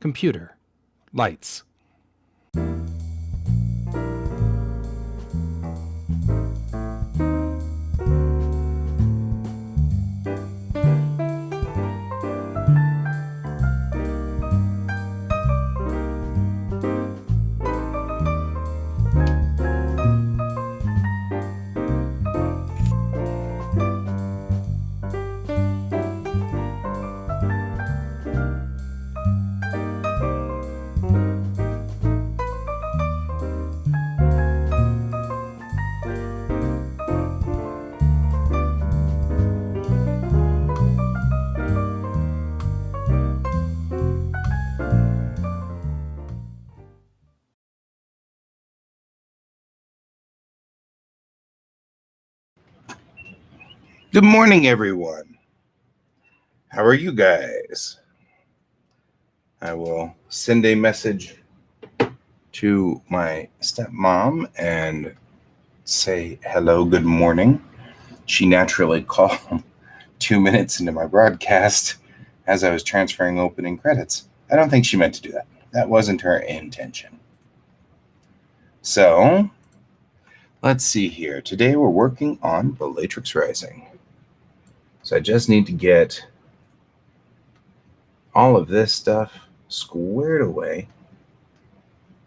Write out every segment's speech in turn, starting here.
Computer. Lights. Good morning, everyone. How are you guys? I will send a message to my stepmom and say hello, good morning. She naturally called 2 minutes into my broadcast as I was transferring opening credits. I don't think she meant to do that. That wasn't her intention. So, let's see here. Today we're working on Bellatrix Rising. So I just need to get all of this stuff squared away.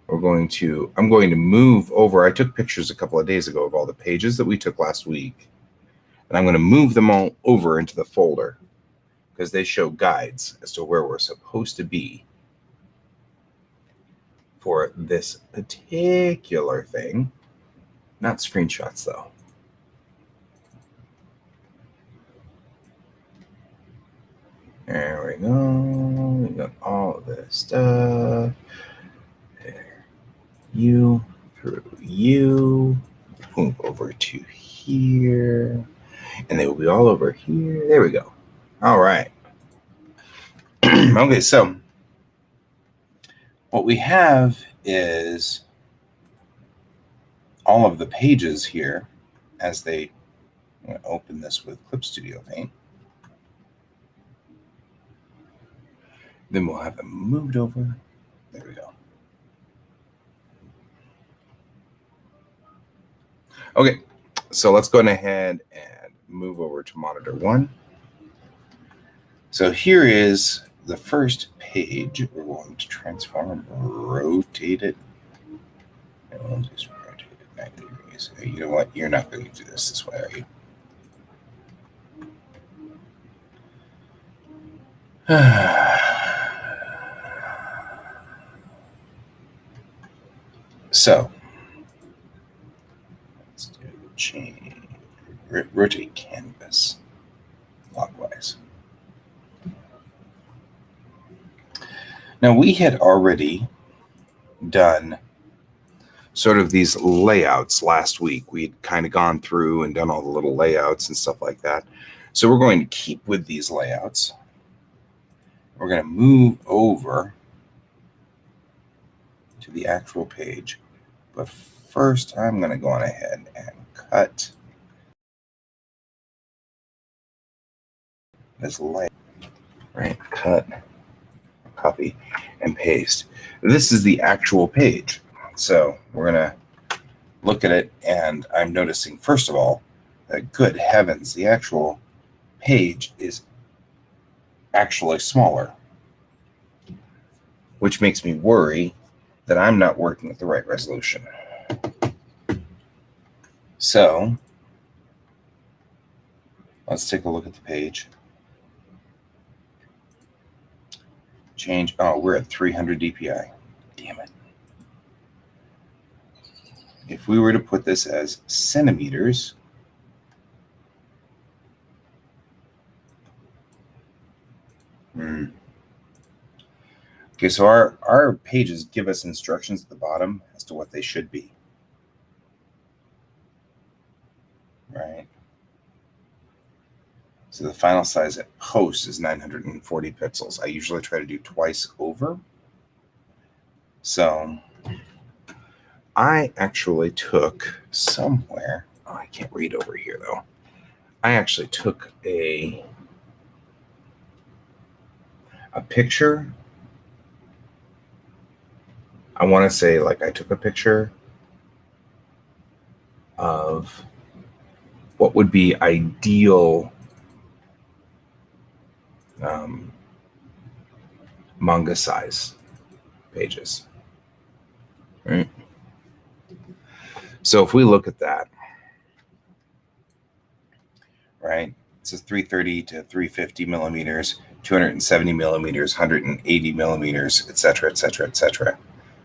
I'm going to move over. I took pictures a couple of days ago of all the pages that we took last week, and I'm going to move them all over into the folder because they show guides as to where we're supposed to be for this particular thing. Not screenshots, though. There we go. We got all of this stuff. There. You through you. Move over to here. And they will be all over here. There we go. All right. Okay, so what we have is all of the pages here as they I'm going to open this with Clip Studio Paint. Then we'll have them moved over. There we go. Okay, so let's go ahead and move over to monitor 1. So here is the first page. We're going to transform, rotate it. And we'll just rotate it 90 degrees. You know what? You're not going to do this way, are you? So let's do change, rotate canvas clockwise. Now we had already done sort of these layouts last week. We'd kind of gone through and done all the little layouts and stuff like that. So we're going to keep with these layouts. We're going to move over to the actual page. But first, I'm going to go on ahead and cut this layout. Right, cut, copy, and paste. This is the actual page. So we're going to look at it, and I'm noticing, first of all, that good heavens, the actual page is actually smaller, which makes me worry that I'm not working at the right resolution. So let's take a look at the page. Change, oh, we're at 300 dpi. Damn it. If we were to put this as centimeters, okay, so our pages give us instructions at the bottom as to what they should be. Right? So the final size at post is 940 pixels. I usually try to do twice over. So I actually took somewhere, oh, I can't read over here though. I actually took a picture I want to say like I took a picture of what would be ideal manga size pages, right? So if we look at that, right, this is 330 to 350 millimeters, 270 millimeters, 180 millimeters, etc., etc., etc.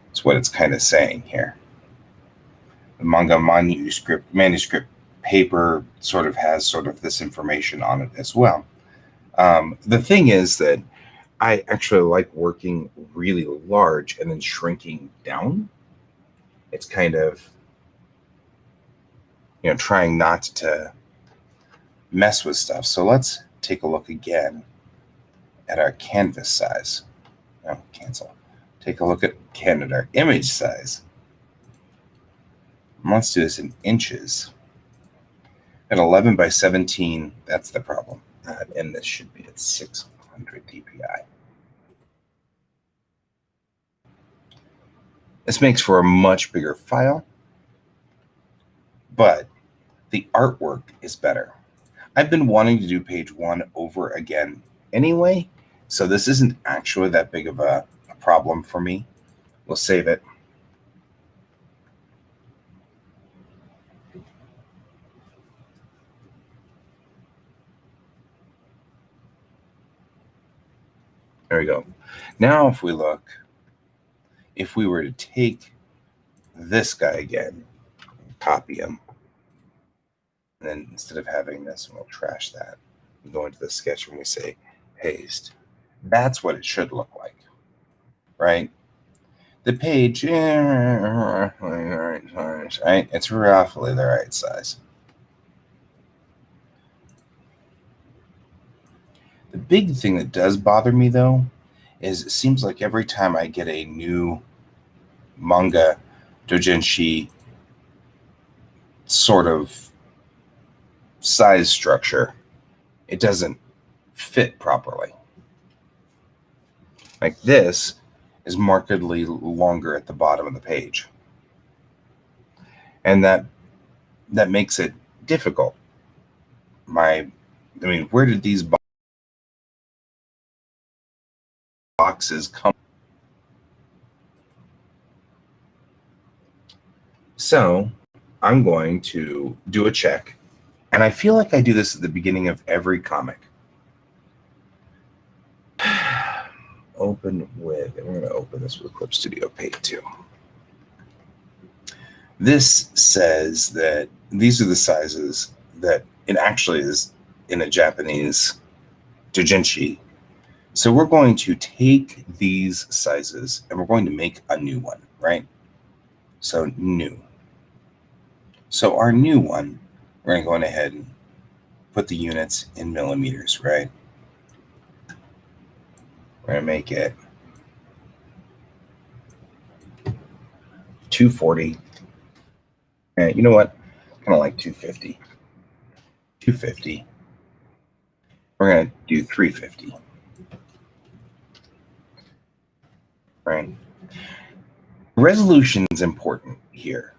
That's what it's kind of saying here. The manga manuscript paper sort of has sort of this information on it as well. The thing is that I actually like working really large and then shrinking down. It's kind of, trying not to mess with stuff. So let's take a look again at our canvas size. No, cancel. Take a look at our image size. And let's do this in inches. At 11 by 17, that's the problem. And this should be at 600 dpi. This makes for a much bigger file, but the artwork is better. I've been wanting to do page 1 over again anyway, so this isn't actually that big of a problem for me. We'll save it. There we go. Now if we look, if we were to take this guy again, copy him, and then instead of having this, we'll trash that. We go into the sketch and we say paste. That's what it should look like, right? The page, right? It's roughly the right size. The big thing that does bother me, though, is it seems like every time I get a new manga doujinshi sort of size structure, it doesn't fit properly. Like this is markedly longer at the bottom of the page. And that makes it difficult. Where did these boxes come? So I'm going to do a check. And I feel like I do this at the beginning of every comic. Open with, and we're going to open this with Clip Studio Paint 2. This says that these are the sizes that it actually is in a Japanese doujinshi. So we're going to take these sizes and we're going to make a new one, right? So new. So our new one, we're going to go ahead and put the units in millimeters, right? We're going to make it 240. And you know what? Kind of like 250. 250. We're going to do 350. Right? Resolution is important here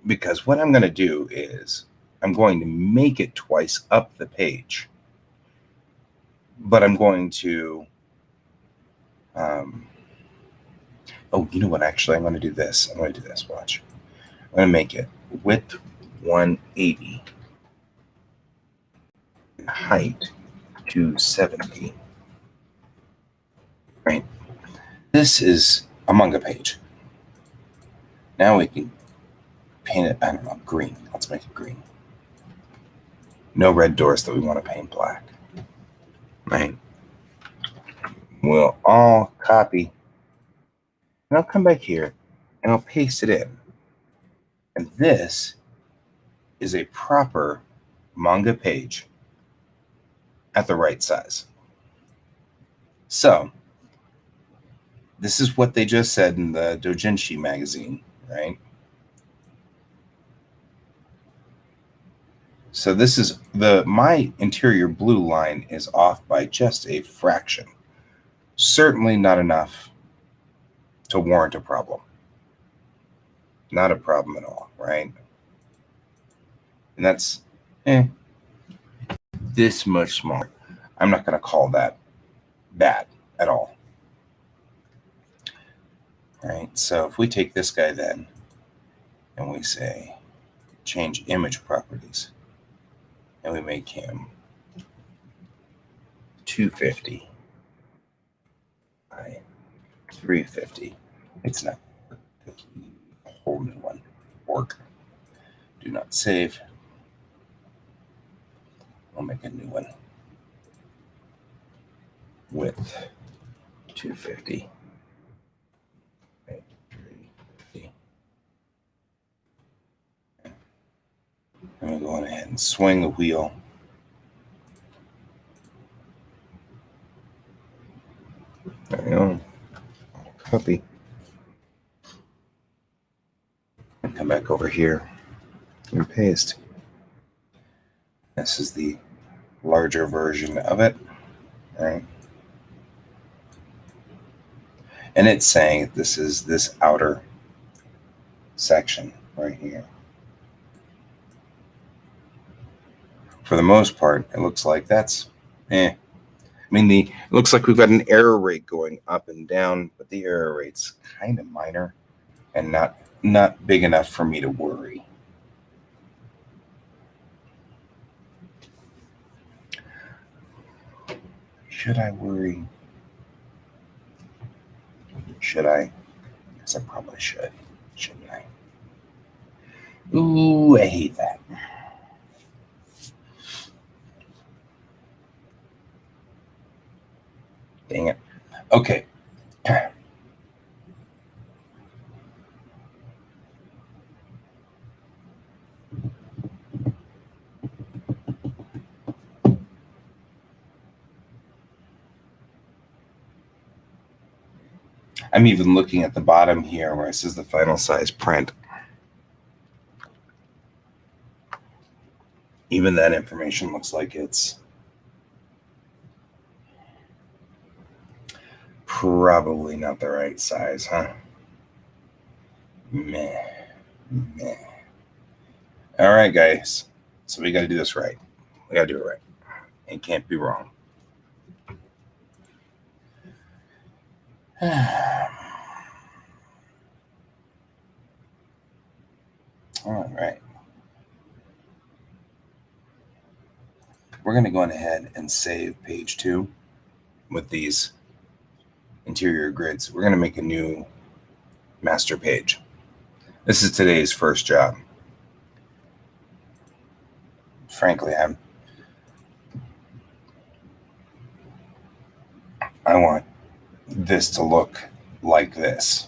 because what I'm going to do is I'm going to make it twice up the page, but I'm going to oh, you know what? Actually, I'm going to do this. Watch. I'm going to make it width 180, height 270. Right? This is a manga page. Now we can paint it, I don't know, green. Let's make it green. No red doors that we want to paint black. Right? We'll all copy. And I'll come back here and I'll paste it in. And this is a proper manga page at the right size. So this is what they just said in the Doujinshi magazine, right? So this is my interior blue line is off by just a fraction. Certainly not enough to warrant a problem. Not a problem at all, right? And that's this much smaller. I'm not going to call that bad at all. Right? So if we take this guy then and we say change image properties and we make him 250 by 350, it's not a whole new one. Work. Do not save. I'll make a new one. Width 250. Okay, 350. I'm going to go ahead and swing the wheel. There we go. Copy. And come back over here and paste. This is the larger version of it, right? And it's saying this is this outer section right here. For the most part, it looks like that's I mean, it looks like we've got an error rate going up and down, but the error rate's kind of minor and not big enough for me to worry. Should I worry? Should I? Because I probably should. Shouldn't I? Ooh, I hate that. Dang it. Okay. I'm even looking at the bottom here where it says the final size print. Even that information looks like it's probably not the right size, huh? Meh. All right, guys. So we got to do this right. We got to do it right. It can't be wrong. All right. We're going to go ahead and save page 2 with these interior grids. We're going to make a new master page. This is today's first job. Frankly, I want this to look like this.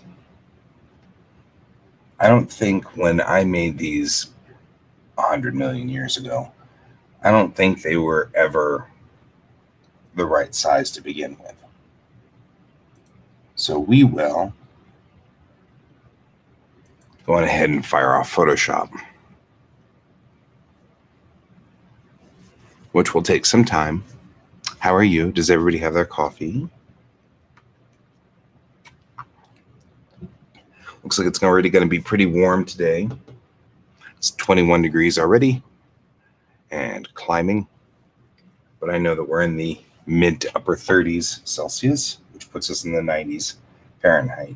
I don't think when I made these 100 million years ago, I don't think they were ever the right size to begin with. So we will go ahead and fire off Photoshop, which will take some time. How are you? Does everybody have their coffee? Looks like it's already going to be pretty warm today. It's 21 degrees already and climbing. But I know that we're in the mid to upper 30s Celsius, which puts us in the 90s Fahrenheit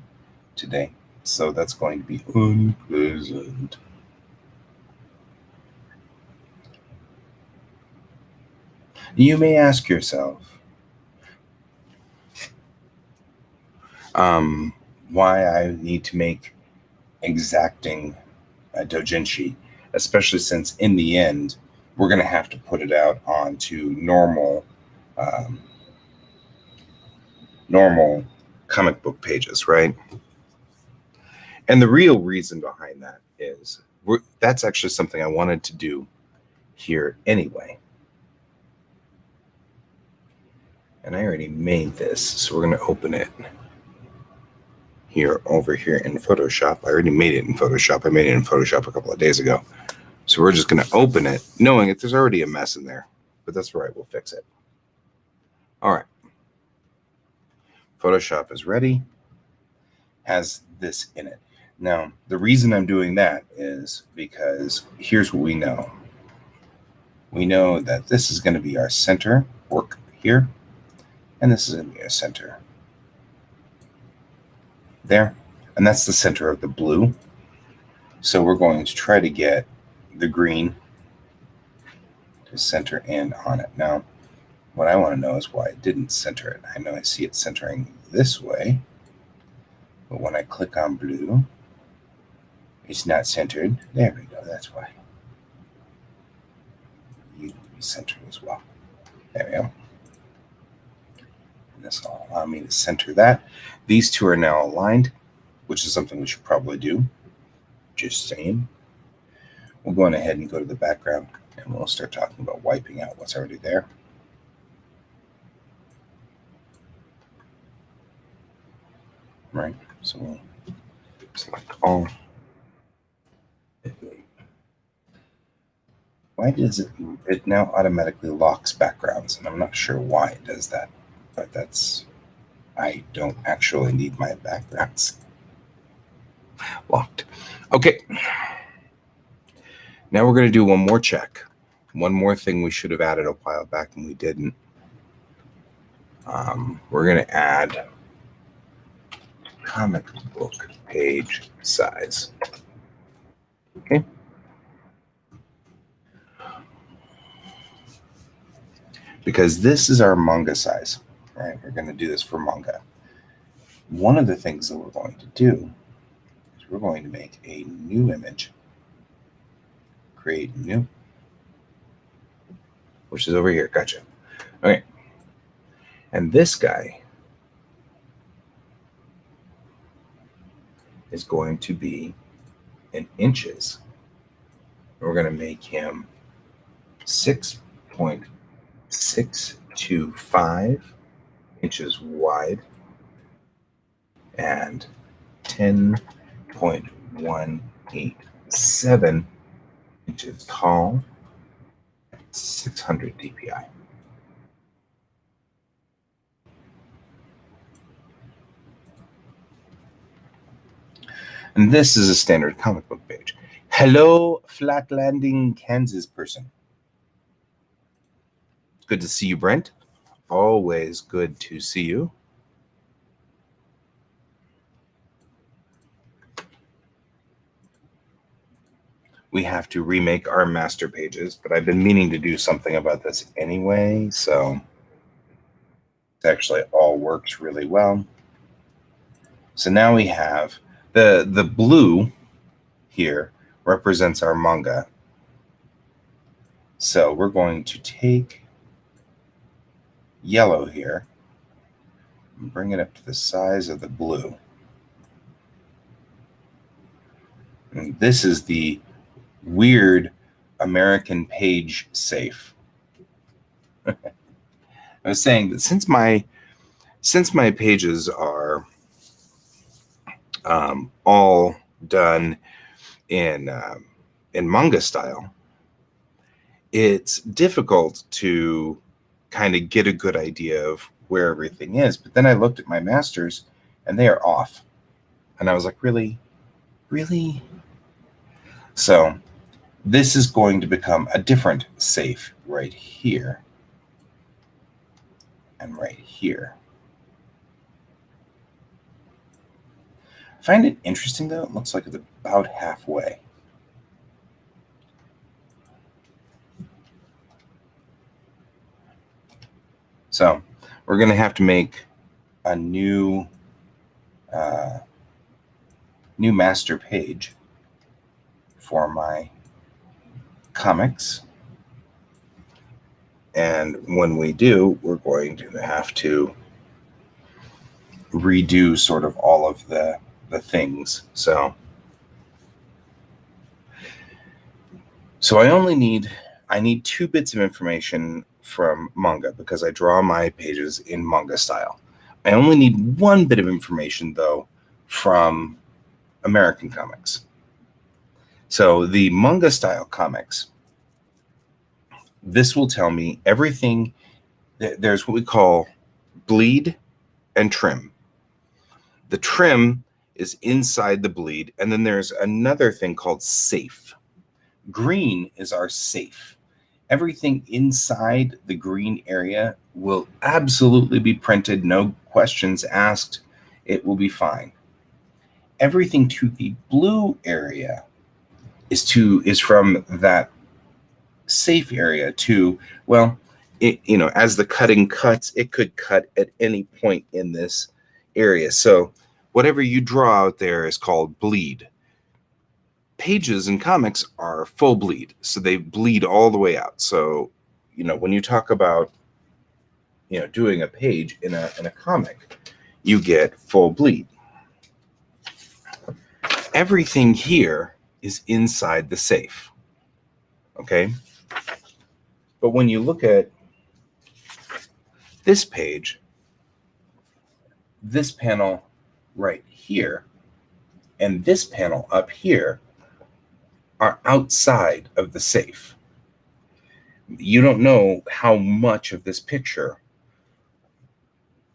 today. So that's going to be unpleasant. You may ask yourself, why I need to make exacting a doujinshi, especially since in the end, we're going to have to put it out onto normal comic book pages, right? And the real reason behind that is that's actually something I wanted to do here anyway. And I already made this, so we're going to open it over here in Photoshop. I already made it in Photoshop. I made it in Photoshop a couple of days ago. So we're just going to open it, knowing that there's already a mess in there. But that's right, we'll fix it. All right. Photoshop is ready. Has this in it. Now, the reason I'm doing that is because here's what we know. We know that this is going to be our center work here, and this is going to be our center there, and that's the center of the blue. So we're going to try to get the green to center in on it. Now, what I want to know is why it didn't center it. I know I see it centering this way, but when I click on blue, it's not centered. There we go. That's why. You need to be centered as well. There we go. And this will allow me to center that. These two are now aligned, which is something we should probably do. Just saying. We'll go on ahead and go to the background, and we'll start talking about wiping out what's already there. Right, so we'll select all. Why does it now automatically locks backgrounds? And I'm not sure why it does that, but I don't actually need my backgrounds locked. Okay. Now we're going to do one more check. One more thing we should have added a while back and we didn't. We're going to add comic book page size. Okay. Because this is our manga size, right? We're going to do this for manga. One of the things that we're going to do is we're going to make a new image. Create new, which is over here. Gotcha. Okay. And this guy is going to be in inches. We're going to make him 6.625 inches wide and 10.187 inches tall, 600 dpi. And this is a standard comic book page. Hello, Flat Landing, Kansas person. Good to see you, Brent. Always good to see you. We have to remake our master pages, but I've been meaning to do something about this anyway, so it actually all works really well. So now we have the blue here represents our manga. So we're going to take yellow here and bring it up to the size of the blue. And this is the weird American page safe. I was saying that since my pages are all done in manga style, it's difficult to kind of get a good idea of where everything is. But then I looked at my masters and they are off. And I was like, really? Really? So this is going to become a different safe right here and right here. I find it interesting though, it looks like it's about halfway. So we're going to have to make a new master page for my comics. And when we do, we're going to have to redo sort of all of the things. So I need 2 bits of information from manga because I draw my pages in manga style. I only need 1 bit of information though from American comics. So the manga style comics, this will tell me everything. There's what we call bleed and trim. The trim is inside the bleed. And then there's another thing called safe. Green is our safe. Everything inside the green area will absolutely be printed, no questions asked. It will be fine. Everything to the blue area is from that safe area to, well, as the cutting cuts, it could cut at any point in this area. So whatever you draw out there is called bleed. Pages in comics are full bleed, so they bleed all the way out. So, when you talk about, doing a page in a comic, you get full bleed. Everything here is inside the safe. Okay? But when you look at this page, this panel right here, and this panel up here are outside of the safe. You don't know how much of this picture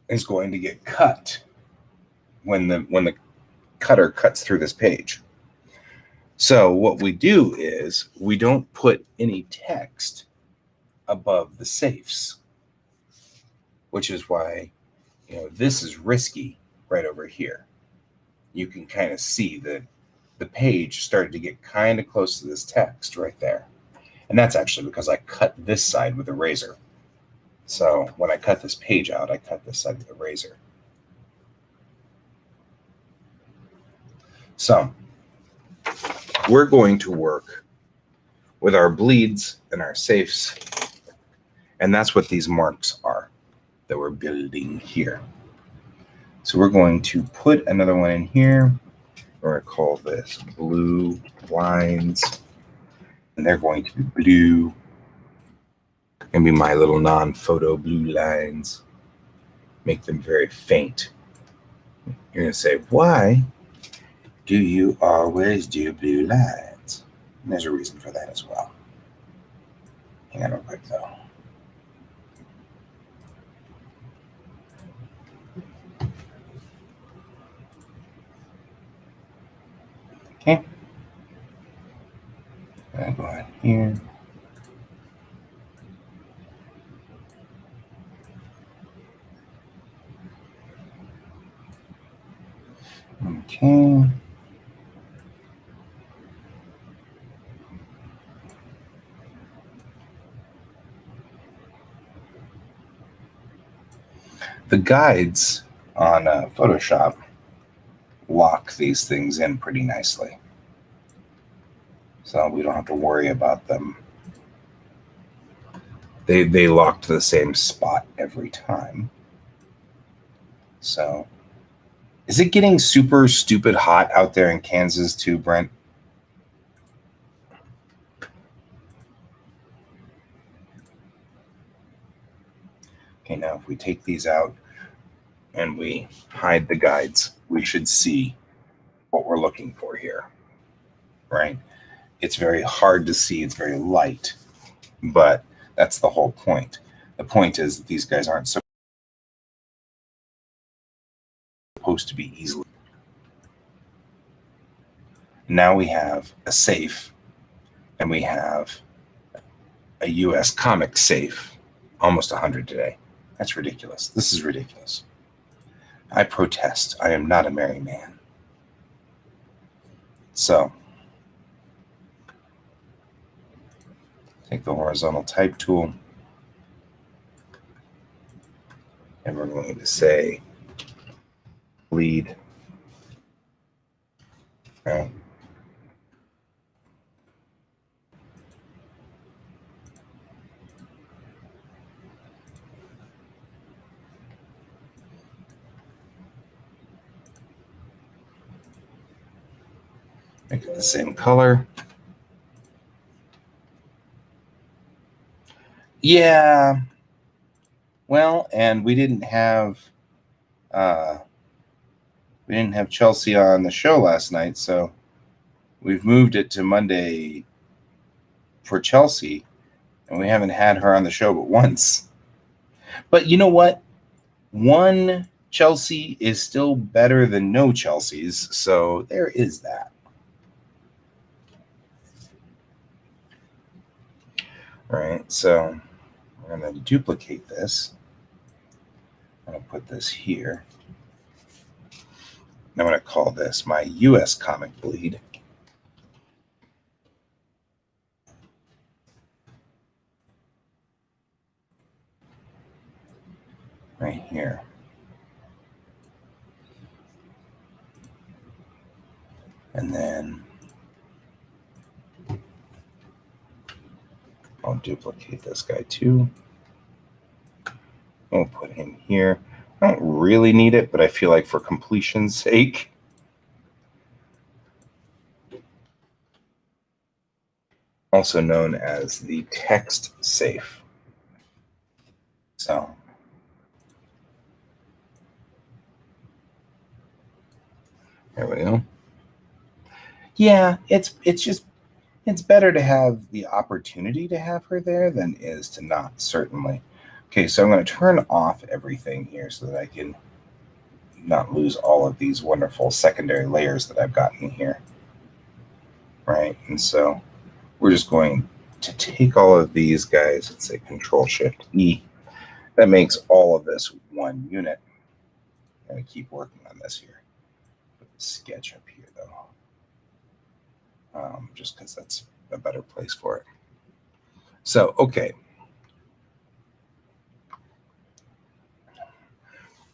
is going to get cut when the cutter cuts through this page. So what we do is we don't put any text above the safes, which is why this is risky right over here. You can kind of see that the page started to get kind of close to this text right there. And that's actually because I cut this side with a razor. So when I cut this page out, I cut this side with a razor. So we're going to work with our bleeds and our safes. And that's what these marks are that we're building here. So we're going to put another one in here. We're going to call this blue lines. And they're going to be blue. Going to be my little non-photo blue lines. Make them very faint. You're going to say, why do you always do blue lines? And there's a reason for that as well. Hang on real quick though. Okay. I'll go ahead here. Okay. The guides on Photoshop lock these things in pretty nicely. So we don't have to worry about them. They lock to the same spot every time. So is it getting super stupid hot out there in Kansas too, Brent? Okay, now if we take these out and we hide the guides, we should see what we're looking for here, right? It's very hard to see, it's very light, but that's the whole point. The point is that these guys aren't supposed to be easily. Now we have a safe, and we have a US comic safe, almost 100 today. That's ridiculous. This is ridiculous. I protest. I am not a merry man. So, take the horizontal type tool, and we're going to say bleed. Right. Make it the same color. Yeah. Well, and we didn't have Chelsea on the show last night, so we've moved it to Monday for Chelsea, and we haven't had her on the show but once. But you know what? One Chelsea is still better than no Chelseas, so there is that. All right, so we're going to duplicate this. I'm going to put this here. I'm going to call this my US Comic Bleed. Right here. And then I'll duplicate this guy too. We'll put him here. I don't really need it, but I feel like for completion's sake. Also known as the text safe. So there we go. Yeah, it's better to have the opportunity to have her there than is to not, certainly. Okay, so I'm going to turn off everything here so that I can not lose all of these wonderful secondary layers that I've gotten here. Right, and so we're just going to take all of these guys and say Control-Shift-E. That makes all of this one unit. I'm going to keep working on this here. Put the sketch up here, though. Just because that's a better place for it. So, okay.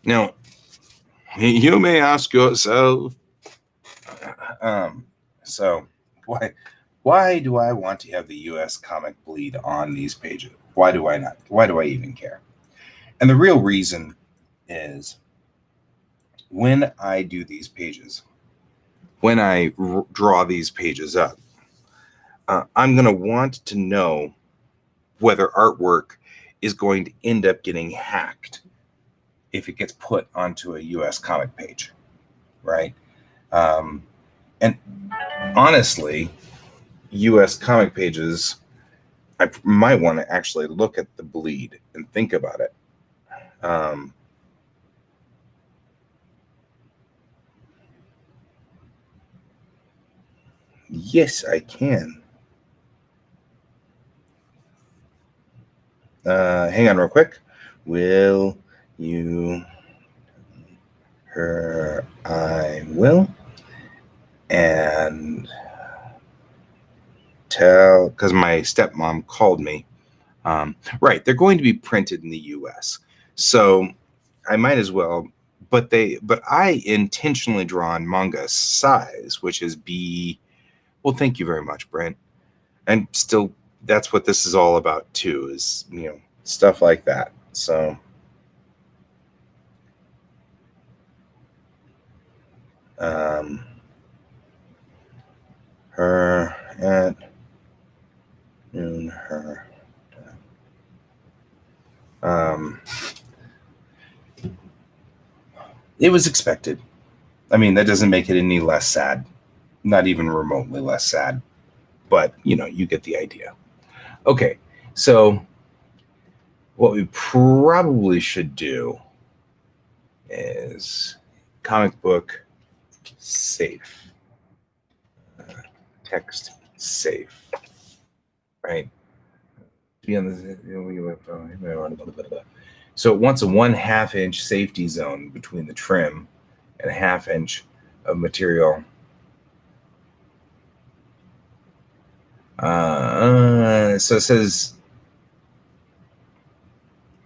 Now, you may ask yourself, so why do I want to have the US Comic Bleed on these pages? Why do I not? Why do I even care? And the real reason is when I do these pages, when I draw these pages up, I'm going to want to know whether artwork is going to end up getting hacked if it gets put onto a US comic page, right? And honestly, US comic pages, I might want to actually look at the bleed and think about it. Yes, I can. Hang on real quick. Will you, her, I will. And tell, because my stepmom called me. Right, they're going to be printed in the US. So I might as well, but I intentionally draw on manga size, which is B. Well, thank you very much, Brent. And still, that's what this is all about too, is, stuff like that. So her at noon, her. It was expected. I mean, that doesn't make it any less sad, not even remotely less sad, but you get the idea. Okay, so what we probably should do is comic book safe, text safe, right? So it wants a 1/2 inch safety zone between the trim and a 1/2 inch of material. So it says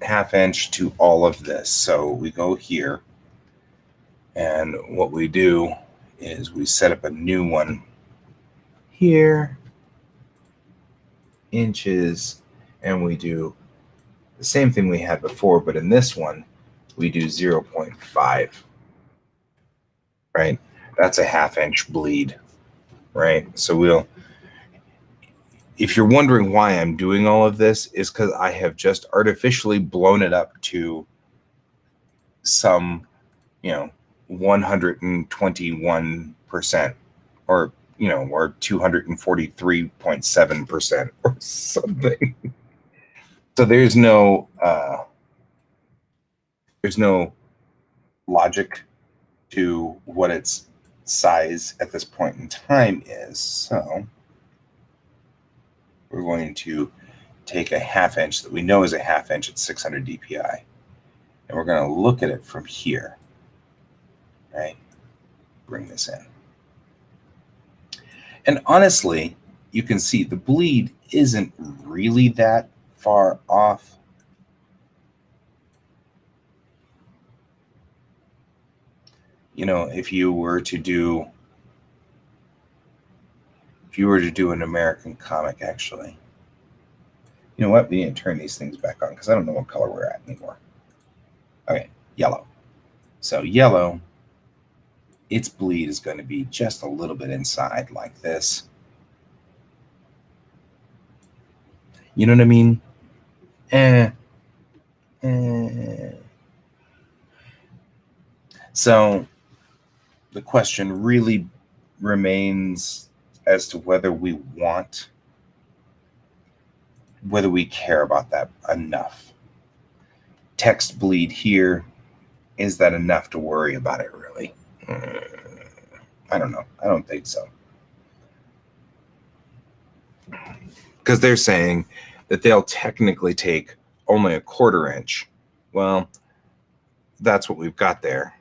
1/2 inch to all of this. So we go here, and what we do is we set up a new one here, inches, and we do the same thing we had before, but in this one we do 0.5, right? That's a 1/2 inch bleed, right? So if you're wondering why I'm doing all of this, is because I have just artificially blown it up to some 121%, or or 243.7% or something. So there's no logic to what its size at this point in time is. So we're going to take a 1/2 inch that we know is a 1/2 inch at 600 DPI, and we're going to look at it from here, right? Bring this in. And honestly, you can see the bleed isn't really that far off. You know, if you were to do an American comic, actually, you know what? We need to turn these things back on because I don't know what color we're at anymore. Okay, yellow. So yellow, its bleed is going to be just a little bit inside like this. You know what I mean? So the question really remains as to whether we care about that enough. Text bleed here, is that enough to worry about it really? I don't know. I don't think so. Because they're saying that they'll technically take only a 1/4 inch. Well, that's what we've got there.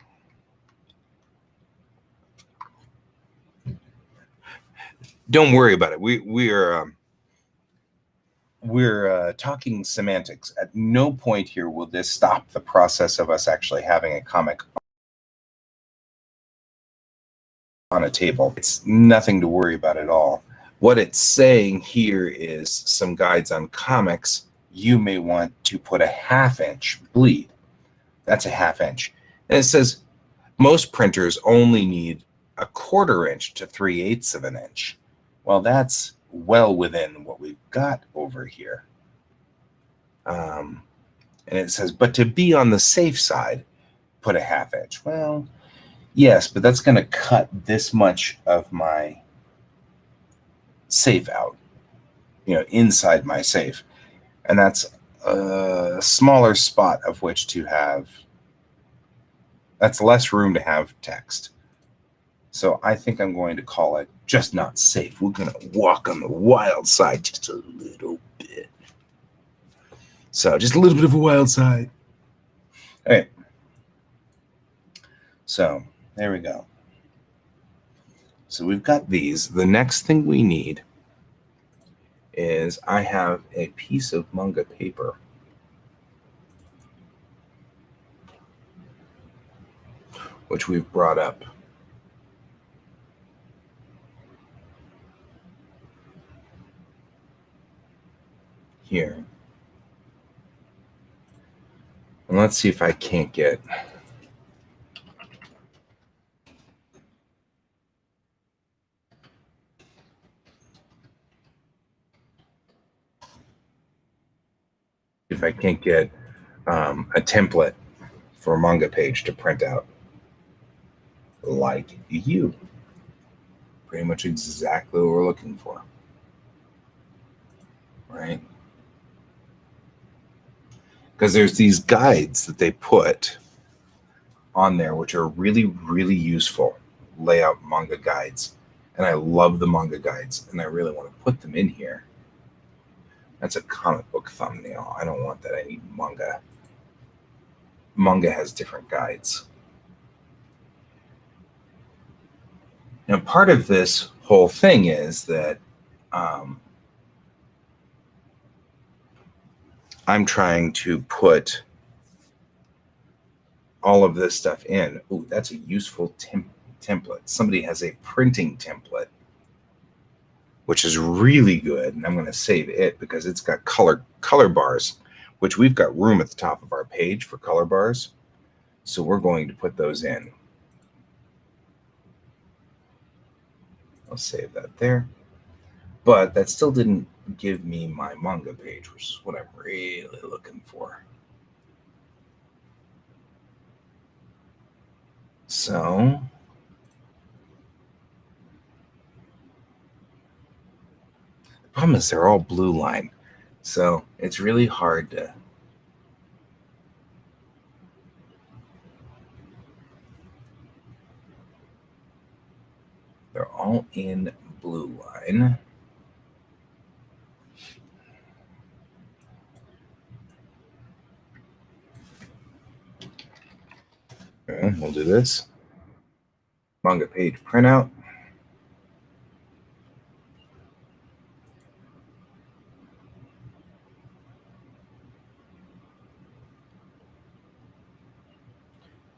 Don't worry about it. We're talking semantics. At no point here will this stop the process of us actually having a comic on a table. It's nothing to worry about at all. What it's saying here is some guides on comics. You may want to put a 1/2 inch bleed. That's a 1/2 inch. And it says most printers only need a 1/4 inch to 3/8 of an inch. Well, that's well within what we've got over here. And it says, but to be on the safe side, put a 1/2 inch. Well, yes, but that's going to cut this much of my safe out, you know, inside my safe. And that's a smaller spot of which to have, that's less room to have text. So I think I'm going to call it just not safe. We're going to walk on the wild side just a little bit. So just a little bit of a wild side. All right. So there we go. So we've got these. The next thing we need is I have a piece of manga paper. Which we've brought up. Here. And let's see if I can't get a template for a manga page to print out like you. Pretty much exactly what we're looking for. Right? Because there's these guides that they put on there which are really, really useful layout manga guides. And I love the manga guides, and I really want to put them in here. That's a comic book thumbnail. I don't want that. I need manga. Manga has different guides. Now, part of this whole thing is that I'm trying to put all of this stuff in. Ooh, that's a useful template. Somebody has a printing template, which is really good. And I'm going to save it because it's got color bars, which we've got room at the top of our page for color bars. So we're going to put those in. I'll save that there. But that still didn't give me my manga page, which is what I'm really looking for. So the problem is they're all blue line. So it's really hard to all in blue line. Okay, we'll do this. Manga page printout.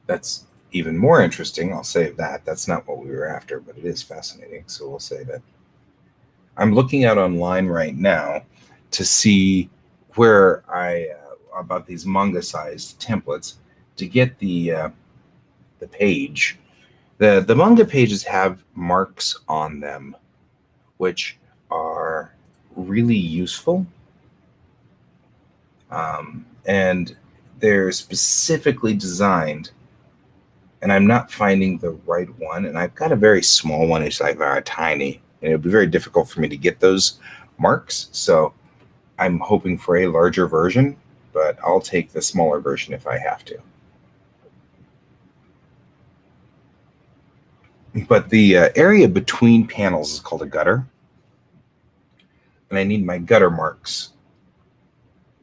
That's even more interesting. I'll save that. That's not what we were after, but it is fascinating. So we'll say that. I'm looking out online right now to see where about these manga-sized templates to get the page. The manga pages have marks on them, which are really useful, and they're specifically designed. And I'm not finding the right one. And I've got a very small one. It's like very tiny. And it'll be very difficult for me to get those marks. So I'm hoping for a larger version, but I'll take the smaller version if I have to. But the area between panels is called a gutter. And I need my gutter marks,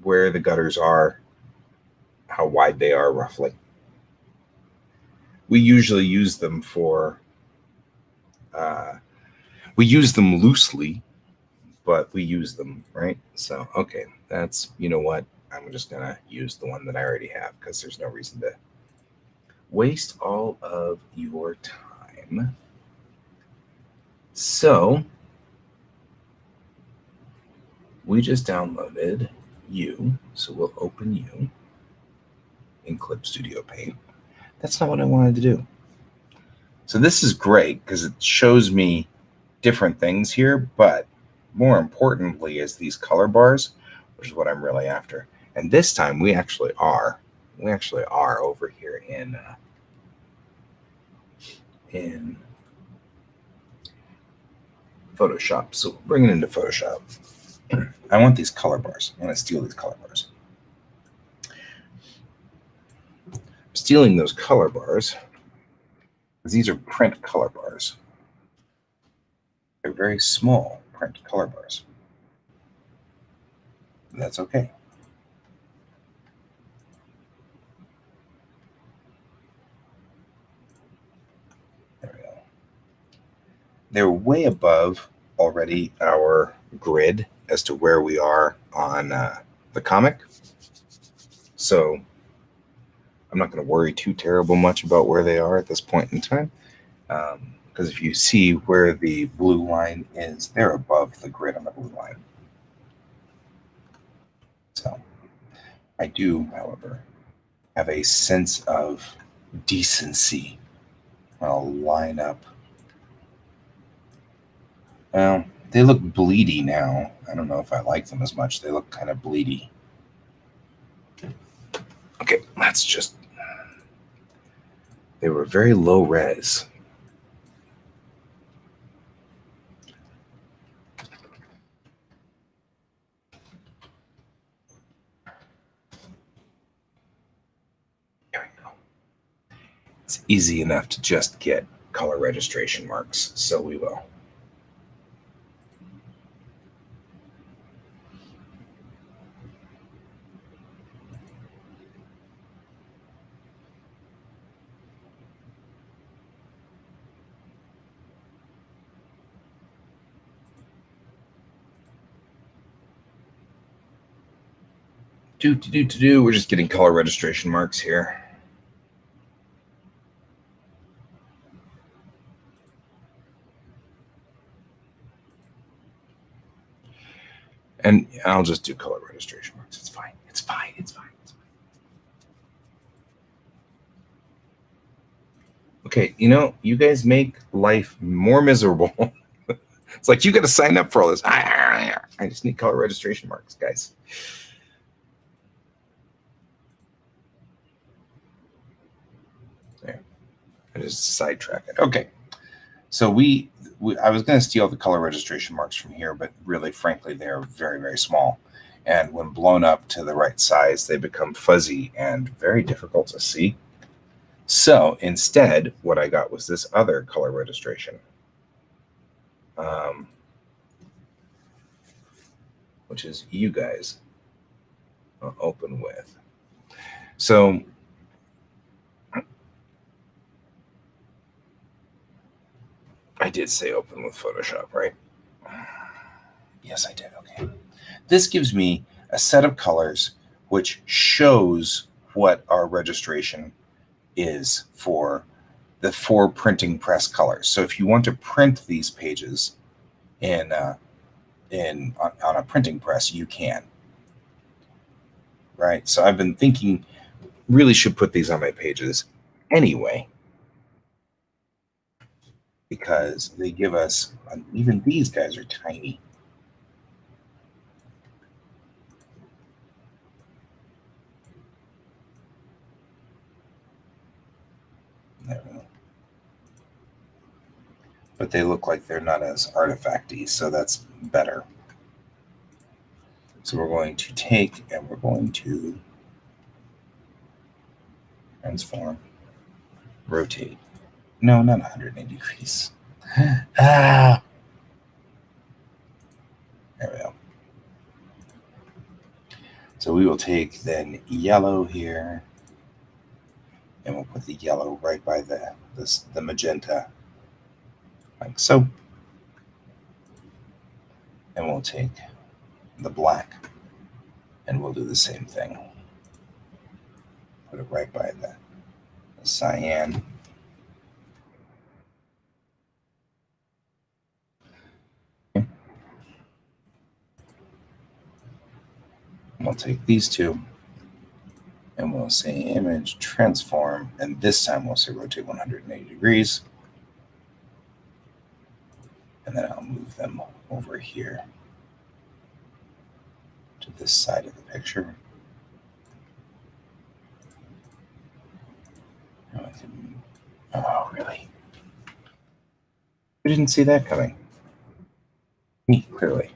where the gutters are, how wide they are roughly. We usually use them for, we use them loosely, but we use them, right? So, okay, that's, you know what? I'm just going to use the one that I already have because there's no reason to waste all of your time. So, we just downloaded you, so we'll open you in Clip Studio Paint. That's not what I wanted to do. So this is great because it shows me different things here, but more importantly is these color bars, which is what I'm really after. And this time we actually are over here in Photoshop. So bring it into Photoshop. I want these color bars. I want to steal these color bars. I'm stealing those color bars because these are print color bars. They're very small print color bars. That's okay. There we go. They're way above already our grid as to where we are on the comic. So I'm not going to worry too terrible much about where they are at this point in time. Because if you see where the blue line is, they're above the grid on the blue line. So I do, however, have a sense of decency. I'll line up. Well, they look bleedy now. I don't know if I like them as much. They look kind of bleedy. Okay, that's just... They were very low res. There we go. It's easy enough to just get color registration marks, so we will. We're just getting color registration marks here. And I'll just do color registration marks. It's fine. It's fine. It's fine. It's fine. Okay, you know, you guys make life more miserable. It's like you got to sign up for all this. I just need color registration marks, guys. There. I just sidetrack it. Okay. So I was going to steal the color registration marks from here, but really, frankly, they're very, very small. And when blown up to the right size, they become fuzzy and very difficult to see. So instead, what I got was this other color registration. which is you guys, open with. So I did say open with Photoshop, right? Yes, I did. Okay. This gives me a set of colors which shows what our registration is for the 4 printing press colors. So if you want to print these pages on a printing press, you can. Right? So I've been thinking, really should put these on my pages anyway, because they give us, even these guys are tiny. There we go. But they look like they're not as artifacty, so that's better. So we're going to take and we're going to transform, rotate. No, not 180 degrees. Ah, there we go. So we will take then yellow here, and we'll put the yellow right by the magenta, like so. And we'll take the black, and we'll do the same thing. Put it right by the cyan. Okay. We'll take these two, and we'll say image transform, and this time we'll say rotate 180 degrees. And then I'll move them over here to this side of the picture. Oh, really? We didn't see that coming. Me, clearly.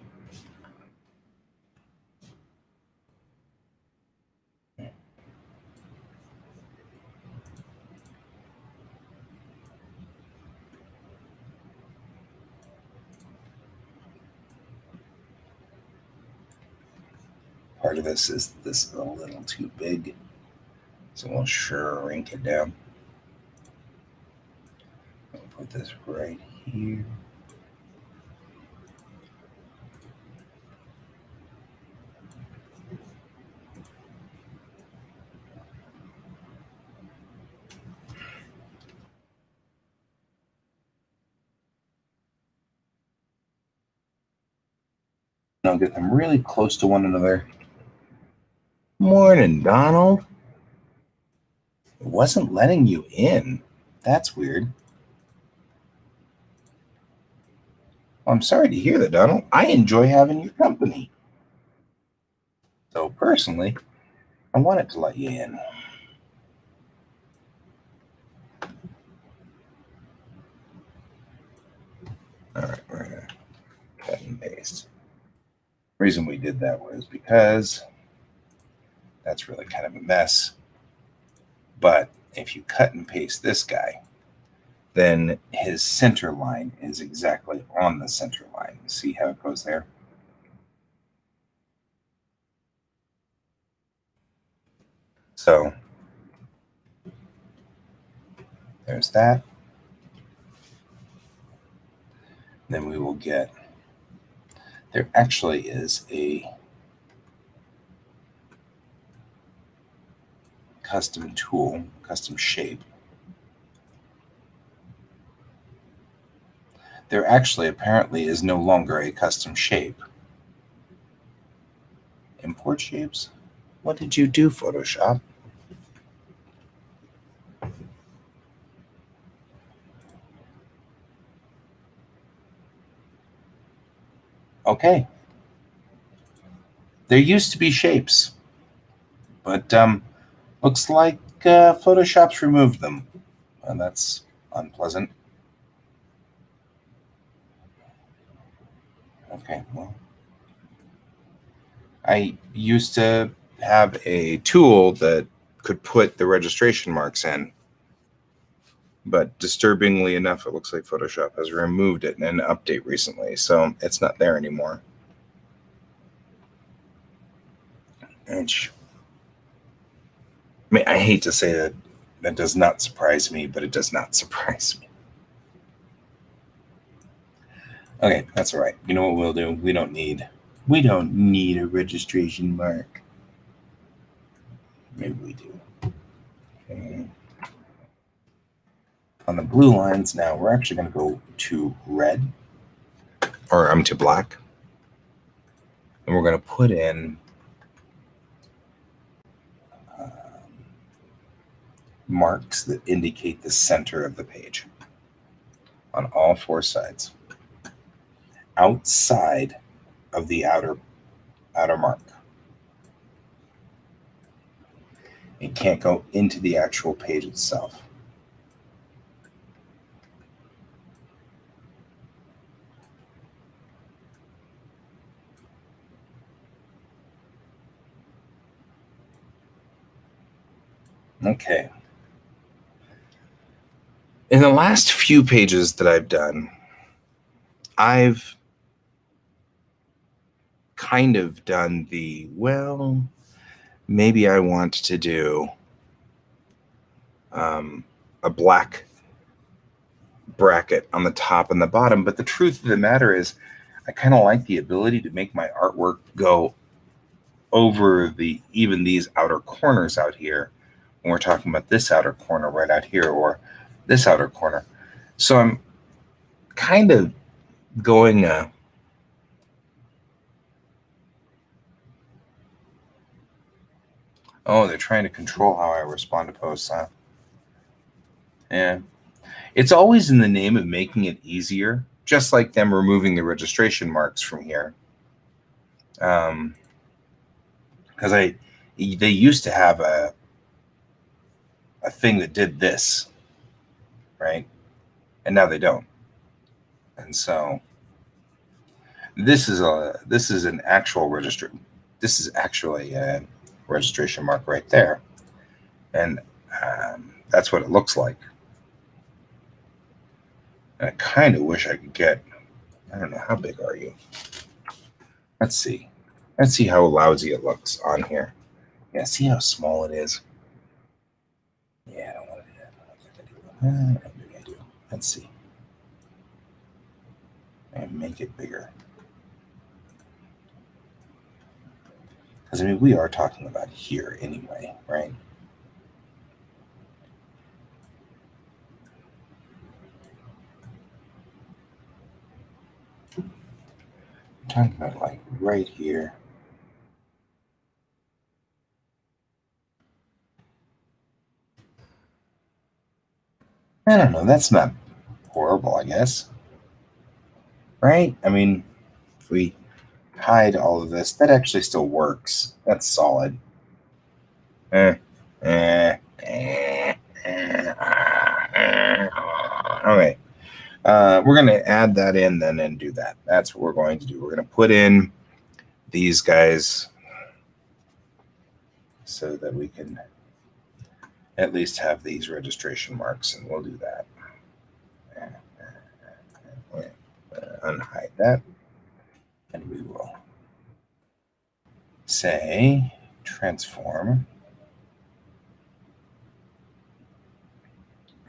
Part of this is a little too big, so we'll shrink it down. I'll put this right here. And I'll get them really close to one another. Morning, Donald. It wasn't letting you in. That's weird. Well, I'm sorry to hear that, Donald. I enjoy having your company. So personally, I wanted to let you in. All right, we're gonna cut and paste. The reason we did that was because that's really kind of a mess. But if you cut and paste this guy, then his center line is exactly on the center line. See how it goes there? So there's that. Then we will get, there actually is a custom tool, custom shape. There actually apparently is no longer a custom shape. Import shapes? What did you do, Photoshop? Okay. There used to be shapes, but looks like Photoshop's removed them, and that's unpleasant. Okay, well, I used to have a tool that could put the registration marks in, But disturbingly enough, it looks like Photoshop has removed it in an update recently, so it's not there anymore. And I mean, I hate to say that that does not surprise me, but it does not surprise me. Okay, that's all right. You know what we'll do? We don't need a registration mark. Maybe we do. Okay. On the blue lines now, we're actually going to go to red, or to black. And we're going to put in marks that indicate the center of the page on all four sides, outside of the outer mark. It can't go into the actual page itself. Okay. In the last few pages that I've done, I've kind of done the, well, maybe I want to do a black bracket on the top and the bottom. But the truth of the matter is, I kind of like the ability to make my artwork go over even these outer corners out here when we're talking about this outer corner right out here or this outer corner. So I'm kind of going oh, they're trying to control how I respond to posts, huh? Yeah. It's always in the name of making it easier, just like them removing the registration marks from here. Because they used to have a thing that did this, right? And now they don't. And so this is an actual register. This is actually a registration mark right there, and that's what it looks like. And I kind of wish I could get. I don't know, how big are you? Let's see. Let's see how lousy it looks on here. Yeah, see how small it is. Yeah, I don't want to do that. Maybe I do. Let's see. And make it bigger. Because, I mean, we are talking about here anyway, right? I'm talking about like right here. I don't know. That's not horrible, I guess. Right? I mean, if we hide all of this, that actually still works. That's solid. Okay. We're going to add that in then and do that. That's what we're going to do. We're going to put in these guys so that we can at least have these registration marks, and we'll do that. Unhide that, and we will say transform,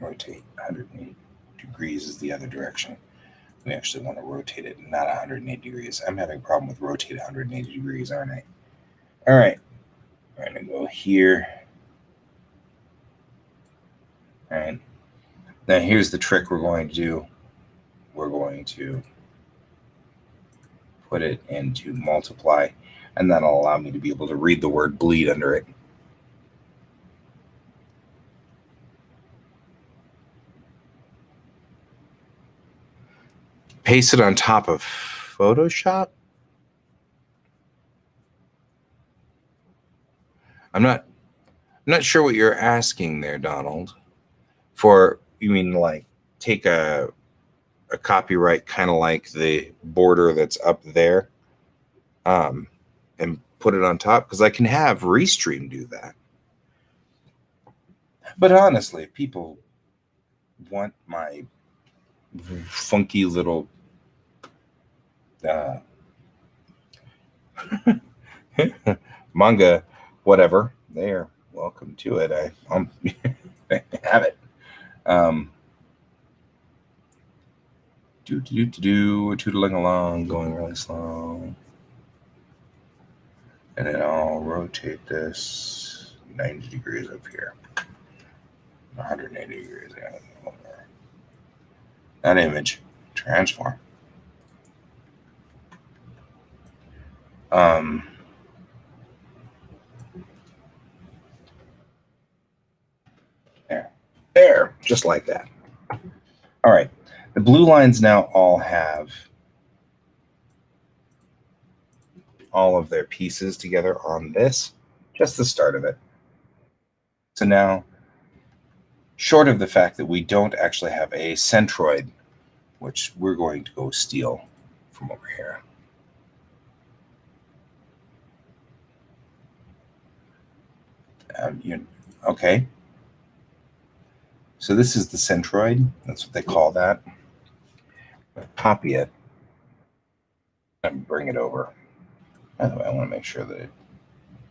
rotate 180 degrees is the other direction. We actually want to rotate it, not 180 degrees. I'm having a problem with rotate 180 degrees, aren't I? All right, we're going to go here. All right, now here's the trick we're going to do. We're going to put it into multiply, and that'll allow me to be able to read the word bleed under it. Paste it on top of Photoshop. I'm not sure what you're asking there, Donald. For, you mean like take a copyright kind of like the border that's up there, and put it on top? Because I can have Restream do that. But honestly, people want my funky little manga, whatever. There, welcome to it. I have it. Tootling along, going really slow. And then I'll rotate this 90 degrees up here. 180 degrees. That image. Transform. There. Just like that. All right. The blue lines now all have all of their pieces together on this. Just the start of it. So now, short of the fact that we don't actually have a centroid, which we're going to go steal from over here. Okay. So this is the centroid. That's what they call that. Copy it and bring it over. By the way, I want to make sure that it...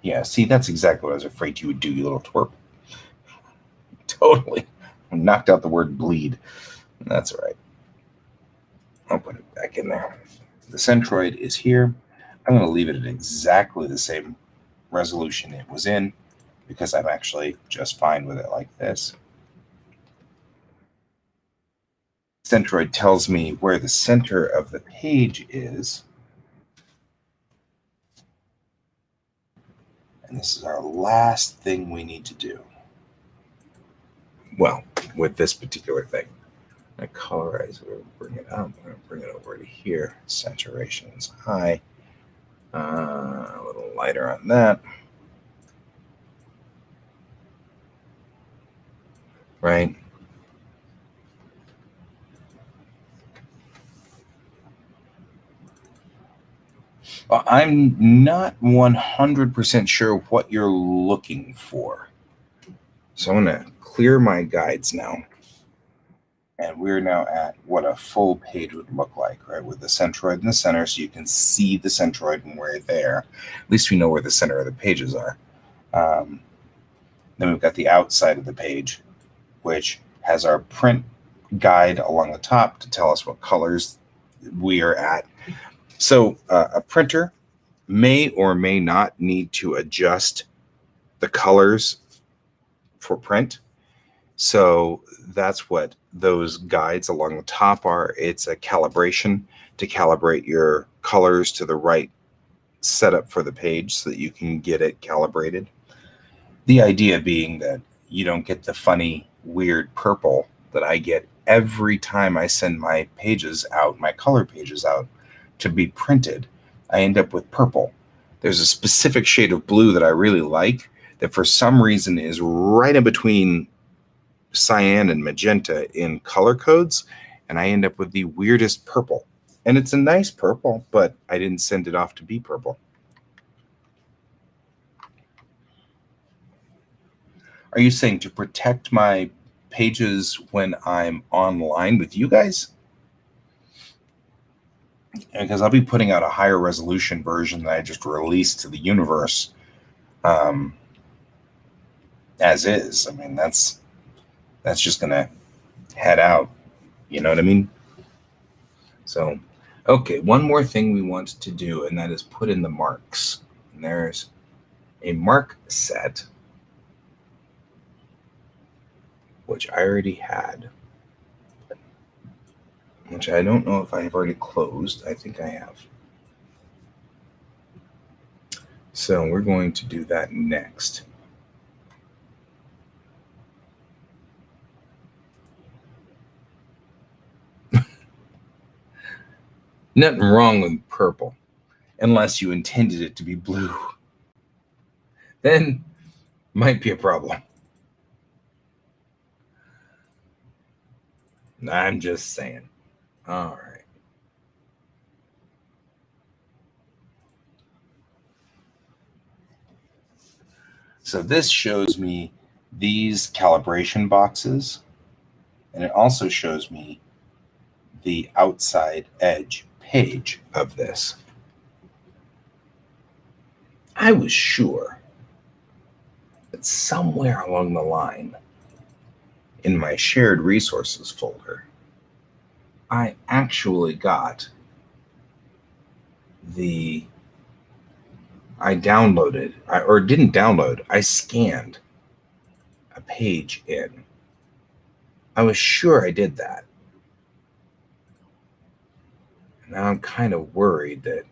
Yeah, see, that's exactly what I was afraid you would do, you little twerp. Totally. I knocked out the word bleed. That's all right. I'll put it back in there. The centroid is here. I'm going to leave it at exactly the same resolution it was in because I'm actually just fine with it like this. Centroid tells me where the center of the page is. And this is our last thing we need to do. Well, with this particular thing. I colorize, we're going to bring it up. We're going to bring it over to here. Saturation is high. A little lighter on that. Right? Well, I'm not 100% sure what you're looking for. So I'm going to clear my guides now. And we're now at what a full page would look like, right? With the centroid in the center, so you can see the centroid when we're there. At least we know where the center of the pages are. Then we've got the outside of the page, which has our print guide along the top to tell us what colors we are at. So a printer may or may not need to adjust the colors for print. So that's what those guides along the top are. It's a calibration to calibrate your colors to the right setup for the page so that you can get it calibrated. The idea being that you don't get the funny, weird purple that I get every time I send my pages out, my color pages out to be printed. I end up with purple. There's a specific shade of blue that I really like that for some reason is right in between cyan and magenta in color codes, and I end up with the weirdest purple. And it's a nice purple, but I didn't send it off to be purple. Are you saying to protect my pages when I'm online with you guys? Because I'll be putting out a higher resolution version that I just released to the universe as is. I mean, that's just going to head out. You know what I mean? So, okay, one more thing we want to do, and that is put in the marks. And there's a mark set, which I already had, which I don't know if I have already closed. I think I have. So we're going to do that next. Nothing wrong with purple, unless you intended it to be blue. Then might be a problem. I'm just saying. All right. So this shows me these calibration boxes. And it also shows me the outside edge page of this. I was sure that somewhere along the line in my shared resources folder, I actually got I downloaded, or didn't download, I scanned a page in. I was sure I did that. And now I'm kind of worried that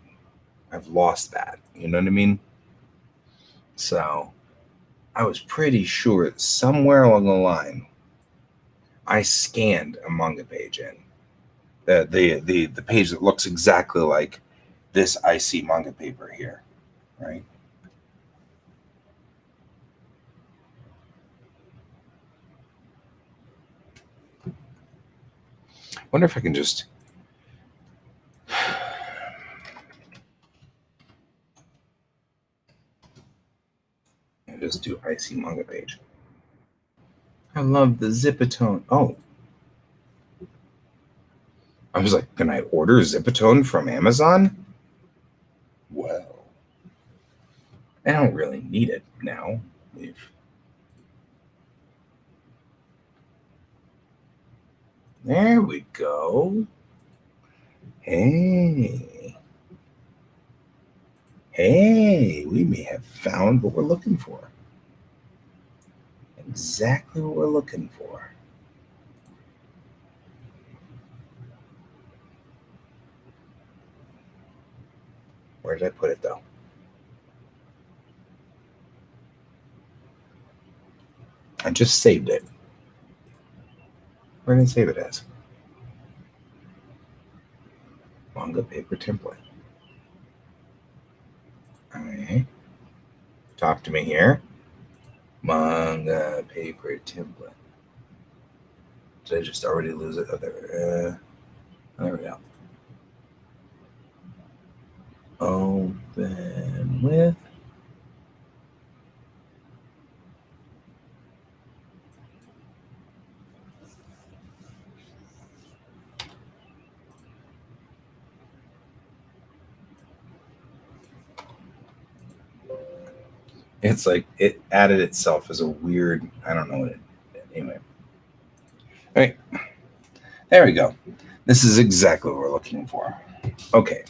I've lost that. You know what I mean? So I was pretty sure that somewhere along the line, I scanned a manga page in. The page that looks exactly like this icy manga paper here, right? I wonder if I can just do icy manga page. I love the Zipatone. Oh. I was like, can I order Zipatone from Amazon? Well, I don't really need it now. There we go. Hey. Hey, we may have found what we're looking for. Exactly what we're looking for. Where did I put it, though? I just saved it. Where did I save it as? Manga paper template. All right. Talk to me here. Manga paper template. Did I just already lose it? Oh, there we go. Open with. It's like it added itself as a weird, I don't know what it did. Anyway. All right. There we go. This is exactly what we're looking for. Okay.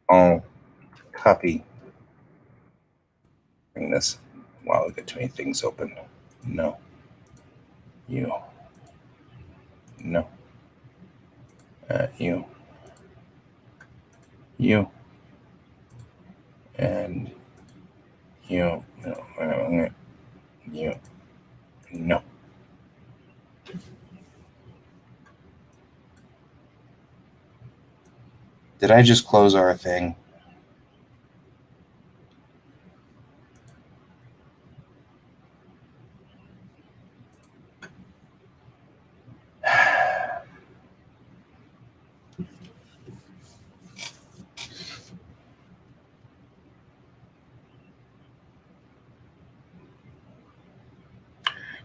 I'll copy. Bring this. Wow, I've got too many things open. No. You. No. You. You. And you. No. You. No. Did I just close our thing?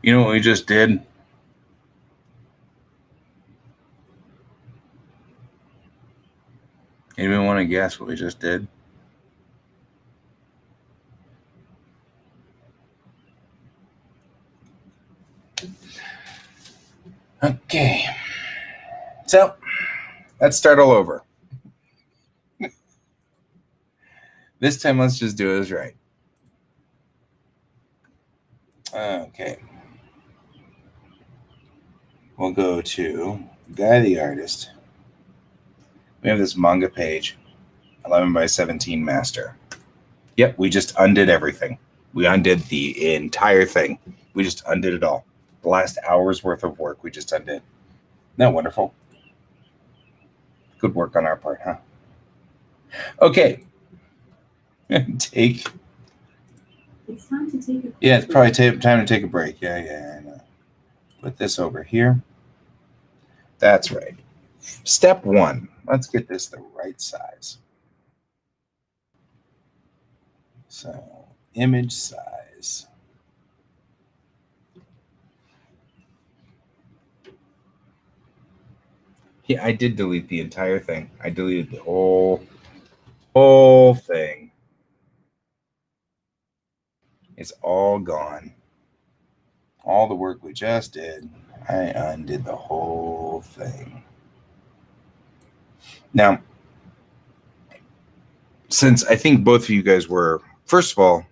You know what we just did? Anyone want to guess what we just did? Okay. So, let's start all over. This time, let's just do it right. Okay. We'll go to Guy the Artist. We have this manga page, 11 by 17 master. Yep, we just undid everything. We undid the entire thing. We just undid it all. The last hour's worth of work we just undid. Isn't that wonderful? Good work on our part, huh? Okay. Take. It's time to take a break. Yeah, it's probably time to take a break. Yeah, I know. Put this over here. That's right. Step 1. Let's get this the right size. So, image size. Yeah, I did delete the entire thing. I deleted the whole thing. It's all gone. All the work we just did, I undid the whole thing. Now, since I think both of you guys were, first of all,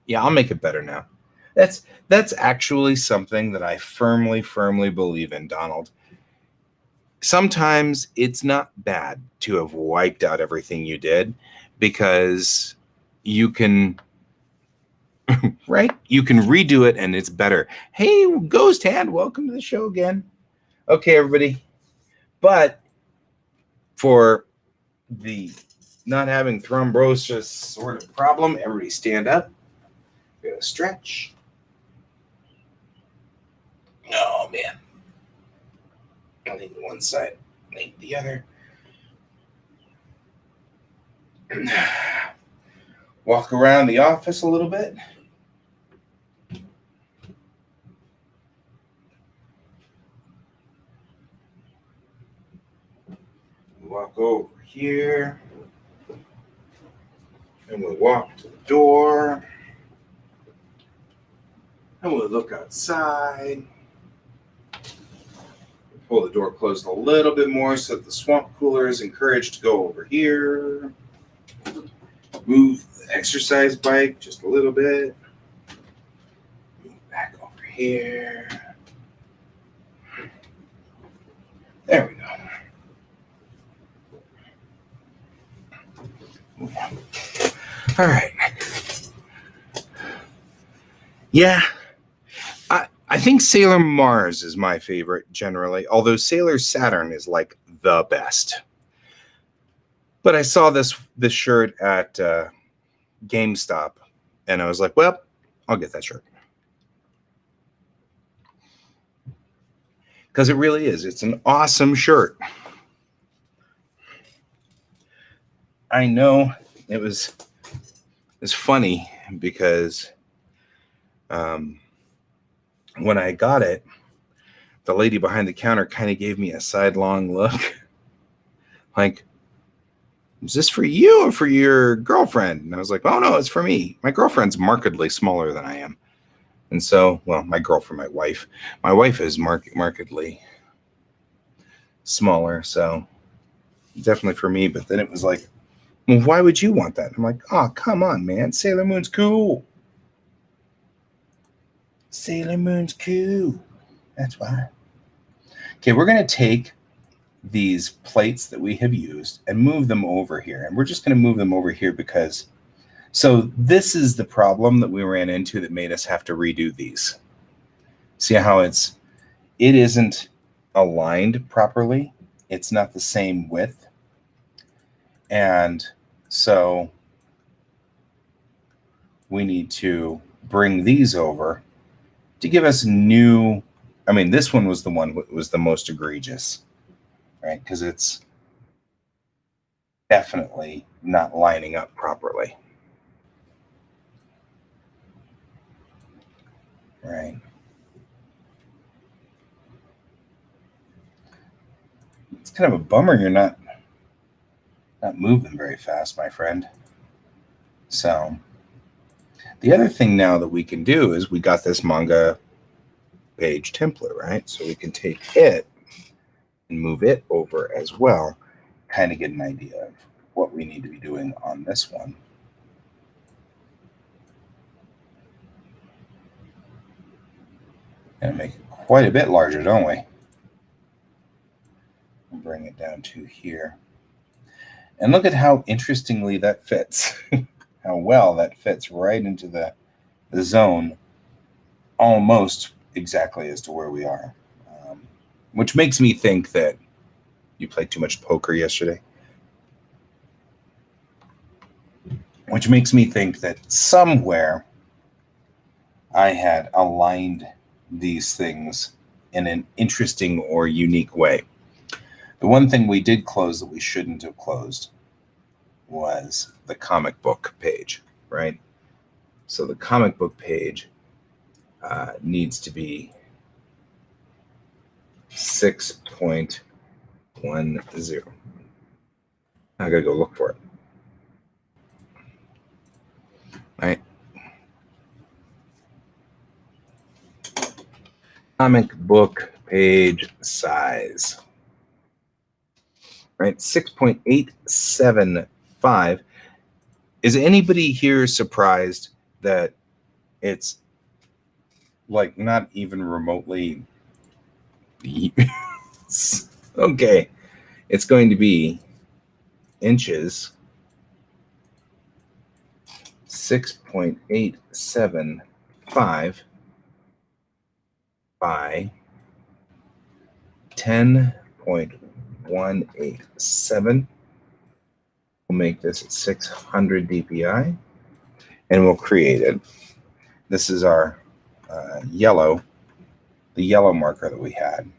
yeah, I'll make it better now. That's actually something that I firmly believe in, Donald. Sometimes it's not bad to have wiped out everything you did, because you can right? You can redo it and it's better. Hey, Ghost Hand, welcome to the show again. Okay, everybody. But for the not having thrombosis sort of problem, everybody stand up. We're gonna stretch. Oh man. I think one side, I think the other. Walk around the office a little bit. Walk over here. And we'll walk to the door. And we'll look outside. Pull the door closed a little bit more so that the swamp cooler is encouraged to go over here. Move the exercise bike just a little bit. Move back over here. There we go. All right. Yeah. I think Sailor Mars is my favorite generally, although Sailor Saturn is like the best. But I saw this shirt at GameStop, and I was like, well, I'll get that shirt. Because it really is. It's an awesome shirt. I know it was funny because when I got it, the lady behind the counter kind of gave me a sidelong look. Like, is this for you or for your girlfriend? And I was like, oh, no, it's for me. My girlfriend's markedly smaller than I am. And so, well, my girlfriend, my wife. My wife is markedly smaller, so definitely for me. But then it was like, well, why would you want that? I'm like, oh, come on, man. Sailor Moon's cool. Sailor Moon's cool. That's why. Okay, we're going to take these plates that we have used and move them over here. And we're just going to move them over here because, so this is the problem that we ran into that made us have to redo these. See how it isn't aligned properly. It's not the same width. And so we need to bring these over to give us new, I mean, this one was the one that was the most egregious, right? Because it's definitely not lining up properly. Right. It's kind of a bummer you're not moving very fast, my friend. So the other thing now that we can do is we got this manga page template, right? So we can take it and move it over as well, kind of get an idea of what we need to be doing on this one. And make it quite a bit larger, don't we? And bring it down to here. And look at how interestingly that fits. How well that fits right into the zone, almost exactly as to where we are. Which makes me think that you played too much poker yesterday. Which makes me think that somewhere I had aligned these things in an interesting or unique way. The one thing we did close that we shouldn't have closed was the comic book page, right? So the comic book page needs to be 6.10. I gotta go look for it. All right. Comic book page size. Right, 6.875. Is anybody here surprised that it's like not even remotely okay? It's going to be inches. 6.875 by 10.187. We'll make this 600 dpi, and we'll create it. This is our the yellow marker that we had,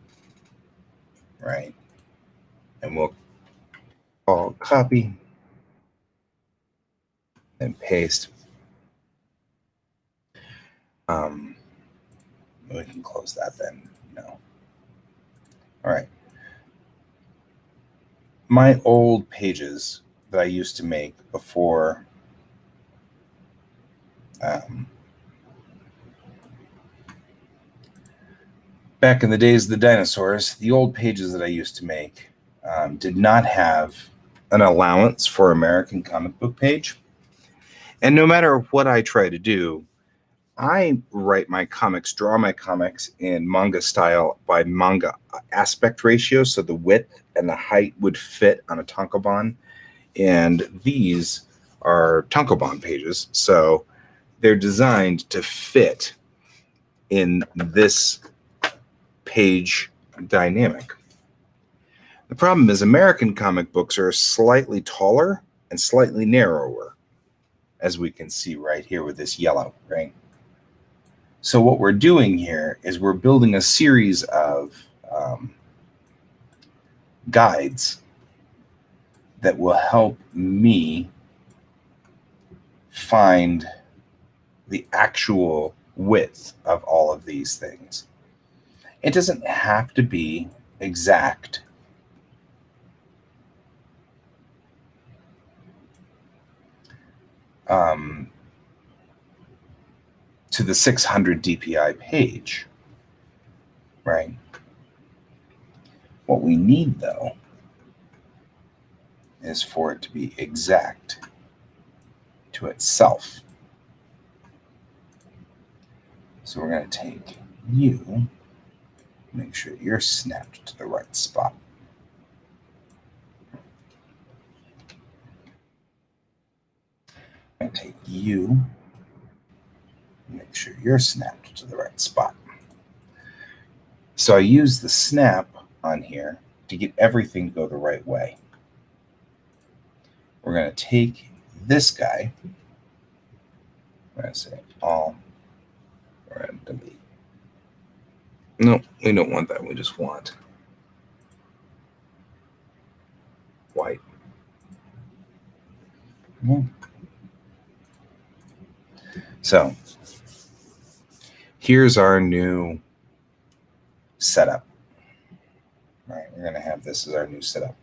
right? And we'll all copy and paste. We can close that then. No. All right. My old pages that I used to make before back in the days of the dinosaurs, the old pages that I used to make did not have an allowance for American comic book page. And no matter what I try to do, I write my comics, draw my comics in manga style by manga aspect ratio, so the width and the height would fit on a tankobon. And these are tankobon pages, so they're designed to fit in this page dynamic. The problem is American comic books are slightly taller and slightly narrower, as we can see right here with this yellow, right? So what we're doing here is we're building a series of guides that will help me find the actual width of all of these things. It doesn't have to be exact. To the 600 dpi page, right? What we need, though, is for it to be exact to itself. So we're going to take you, make sure you're snapped to the right spot. I'm going to take you, make sure you're snapped to the right spot. So I use the snap on here to get everything to go the right way. We're going to take this guy. We're going to say all. We're going to delete. No, we don't want that. We just want white. So here's our new setup. All right, we're going to have this as our new setup.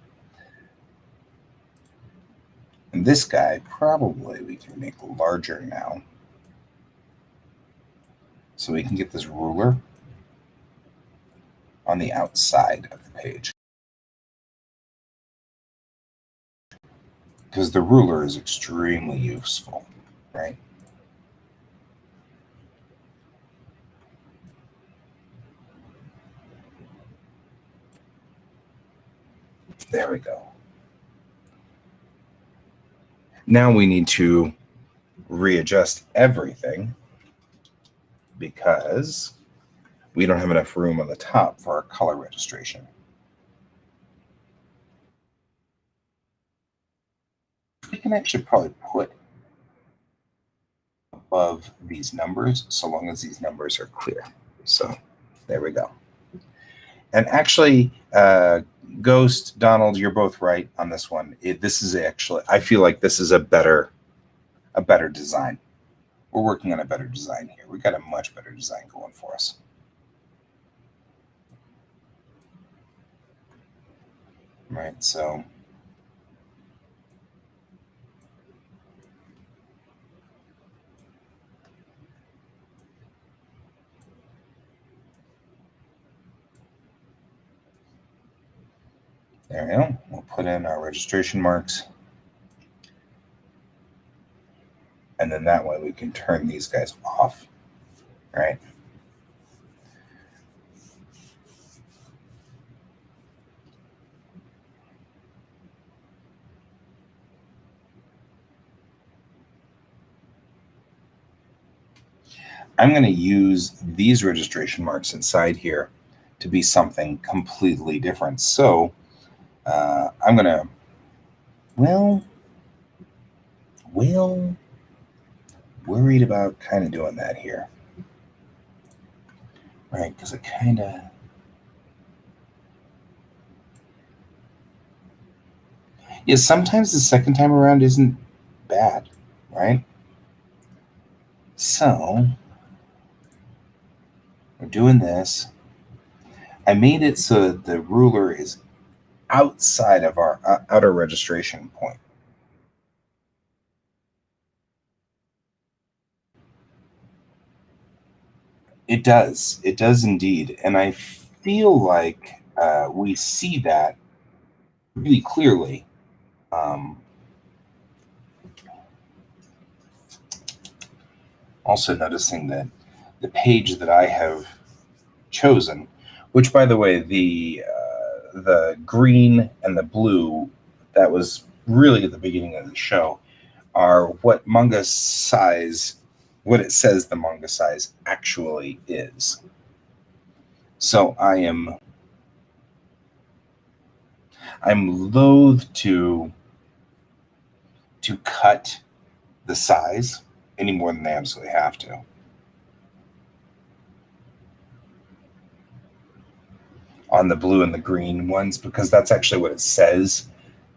And this guy, probably we can make larger now. So we can get this ruler on the outside of the page. Because the ruler is extremely useful, right? There we go. Now we need to readjust everything because we don't have enough room on the top for our color registration. We can actually probably put above these numbers so long as these numbers are clear. So there we go. And actually, Ghost, Donald, you're both right on this one. This is actually, I feel like this is a better design. We're working on a better design here. We got a much better design going for us. Right, so there we go. We'll put in our registration marks. And then that way we can turn these guys off, right? I'm going to use these registration marks inside here to be something completely different. So I'm going to, well, worried about kind of doing that here. Right, because it kind of, yeah, sometimes the second time around isn't bad, right? So we're doing this. I made it so that the ruler is outside of our outer registration point. It does indeed. And I feel like we see that really clearly. Also noticing that the page that I have chosen, which by the way, the green and the blue, that was really at the beginning of the show, are what manga size, what it says the manga size actually is. So I'm loath to cut the size any more than they absolutely have to. On the blue and the green ones, because that's actually what it says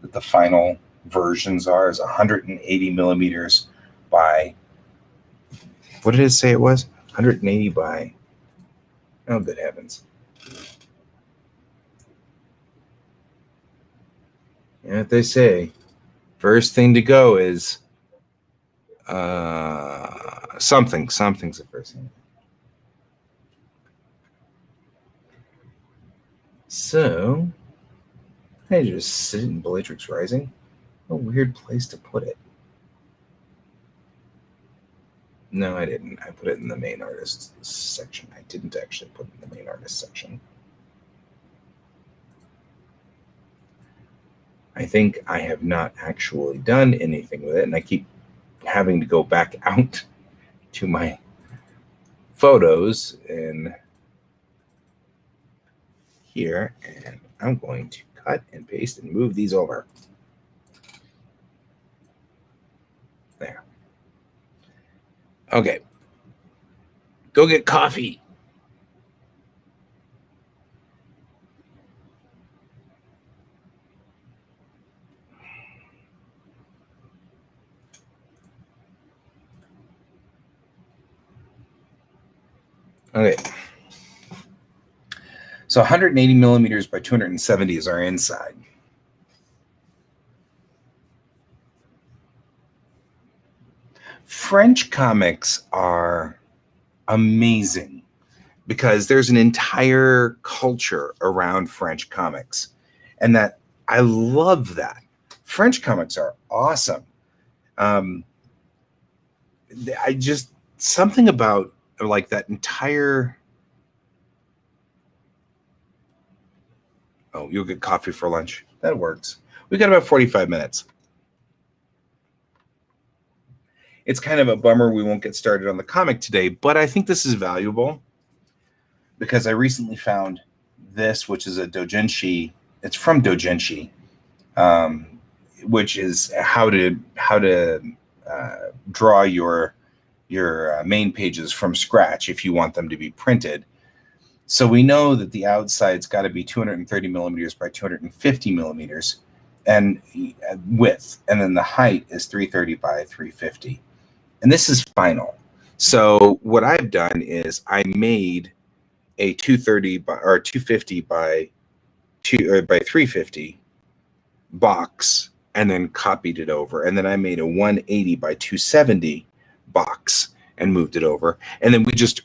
that the final versions are, is 180 millimeters by, what did it say it was? 180 by, oh good heavens. You know what they say, first thing to go is something's the first thing. So I just sit in Bellatrix Rising. A weird place to put it. No, I didn't. I put it in the main artist section. I didn't actually put it in the main artist section. I think I have not actually done anything with it, and I keep having to go back out to my photos in here, and I'm going to cut and paste and move these over. There. Okay. Go get coffee. Okay. So 180 millimeters by 270 is our inside. French comics are amazing because there's an entire culture around French comics, and that I love that. French comics are awesome. I just, something about like that entire, oh, you'll get coffee for lunch. That works. We got about 45 minutes. It's kind of a bummer we won't get started on the comic today, but I think this is valuable because I recently found this, which is a doujinshi. It's from Doujinshi, which is how to draw your main pages from scratch if you want them to be printed. So we know that the outside's got to be 230 millimeters by 250 millimeters and width, and then the height is 330 by 350. And this is final. So what I've done is I made a 230 by, or 250 by 350 box and then copied it over. And then I made a 180 by 270 box and moved it over. And then we just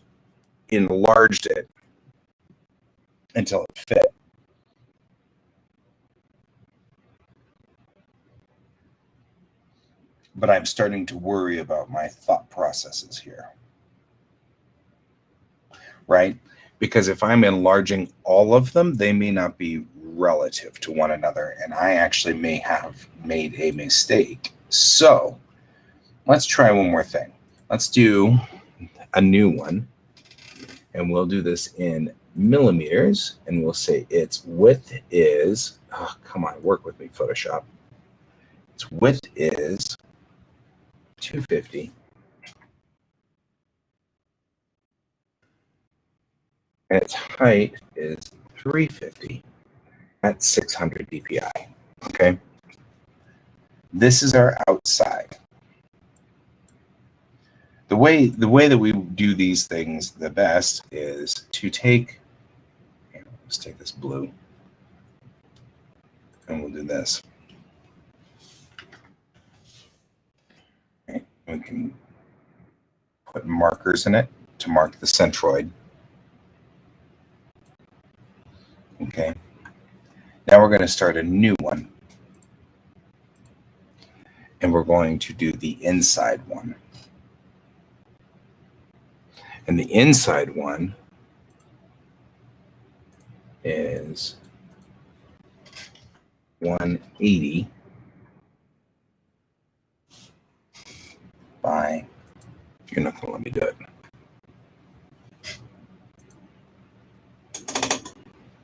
enlarged it until it fit. But I'm starting to worry about my thought processes here, right? Because if I'm enlarging all of them, they may not be relative to one another, and I actually may have made a mistake. So let's try one more thing. Let's do a new one, and we'll do this in millimeters, and we'll say its width is, oh, come on, work with me, Photoshop. Its width is 250. And its height is 350 at 600 dpi. Okay. This is our outside. The way that we do these things the best is to take, let's take this blue, and we'll do this. Okay. We can put markers in it to mark the centroid. Okay. Now we're going to start a new one. And we're going to do the inside one. And the inside one is 180 by, you're not going to let me do it,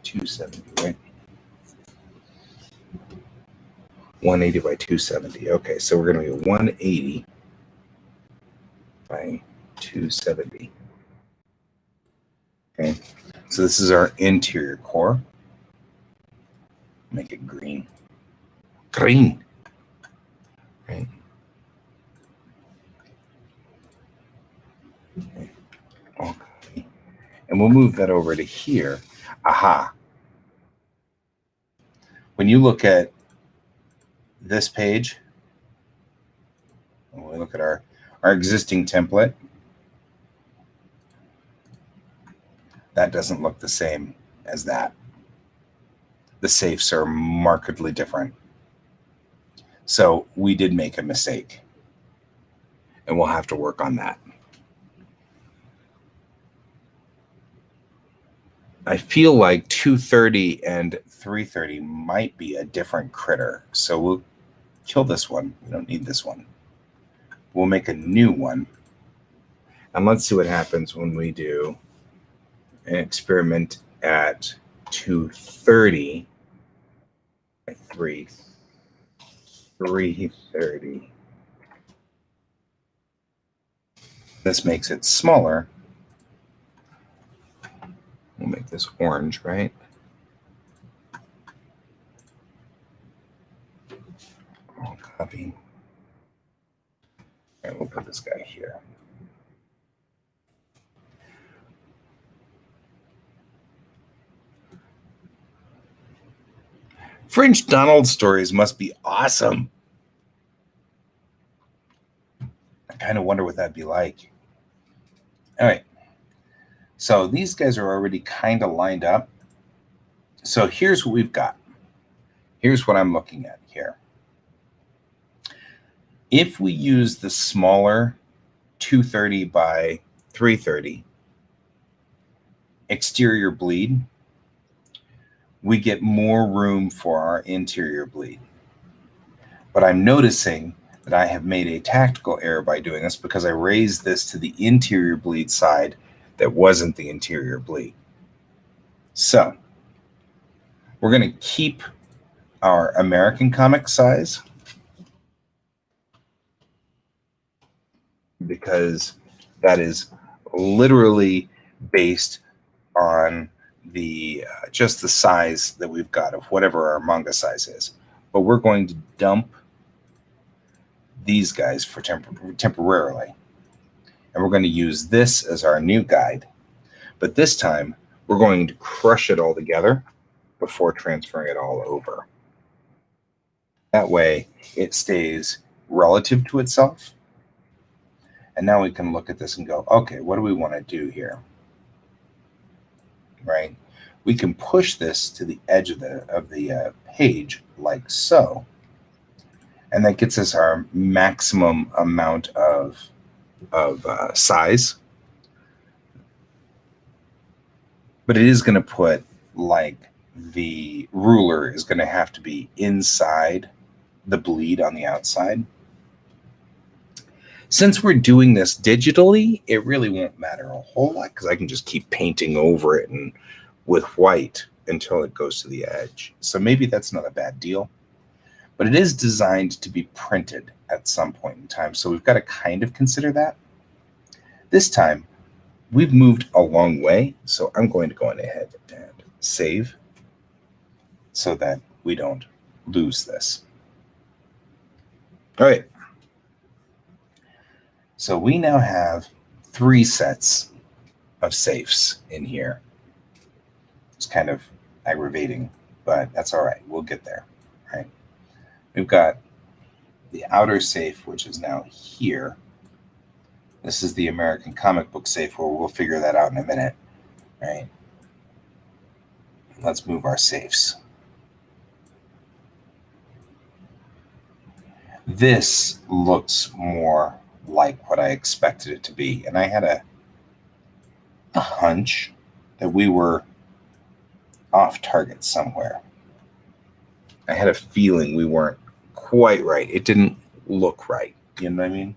270, right? 180 by 270. Okay, so we're going to be 180 by 270. Okay, so this is our interior core. Make it green. Green. Right. Okay. Okay. And we'll move that over to here. Aha. When you look at this page, when we look at our existing template, that doesn't look the same as that. The safes are markedly different. So we did make a mistake, and we'll have to work on that. I feel like 230 and 330 might be a different critter. So we'll kill this one. We don't need this one. We'll make a new one. And let's see what happens when we do an experiment at 230 by 330. This makes it smaller. We'll make this orange, right? I'll copy. And we'll put this guy here. French Donald stories must be awesome. I kind of wonder what that'd be like. All right. So these guys are already kind of lined up. So here's what we've got. Here's what I'm looking at here. If we use the smaller 230 by 330 exterior bleed, we get more room for our interior bleed. But I'm noticing that I have made a tactical error by doing this because I raised this to the interior bleed side that wasn't the interior bleed. So we're going to keep our American comic size because that is literally based on the just the size that we've got of whatever our manga size is. But we're going to dump these guys for temporarily. And we're going to use this as our new guide. But this time, we're going to crush it all together before transferring it all over. That way it stays relative to itself. And now we can look at this and go, okay, what do we want to do here? Right? We can push this to the edge of the page like so. And that gets us our maximum amount of size. But it is going to put, like, the ruler is going to have to be inside the bleed on the outside. Since we're doing this digitally, it really won't matter a whole lot because I can just keep painting over it and with white until it goes to the edge. So maybe that's not a bad deal. But it is designed to be printed at some point in time. So we've got to kind of consider that. This time, we've moved a long way. So I'm going to go ahead and save so that we don't lose this. All right. So we now have 3 sets of safes in here. It's kind of aggravating, but that's all right. We'll get there, right? We've got the outer safe, which is now here. This is the American comic book safe, where we'll figure that out in a minute, right? Let's move our safes. This looks more like what I expected it to be. And I had a hunch that we were off target somewhere. I had a feeling we weren't quite right. It didn't look right. You know what I mean?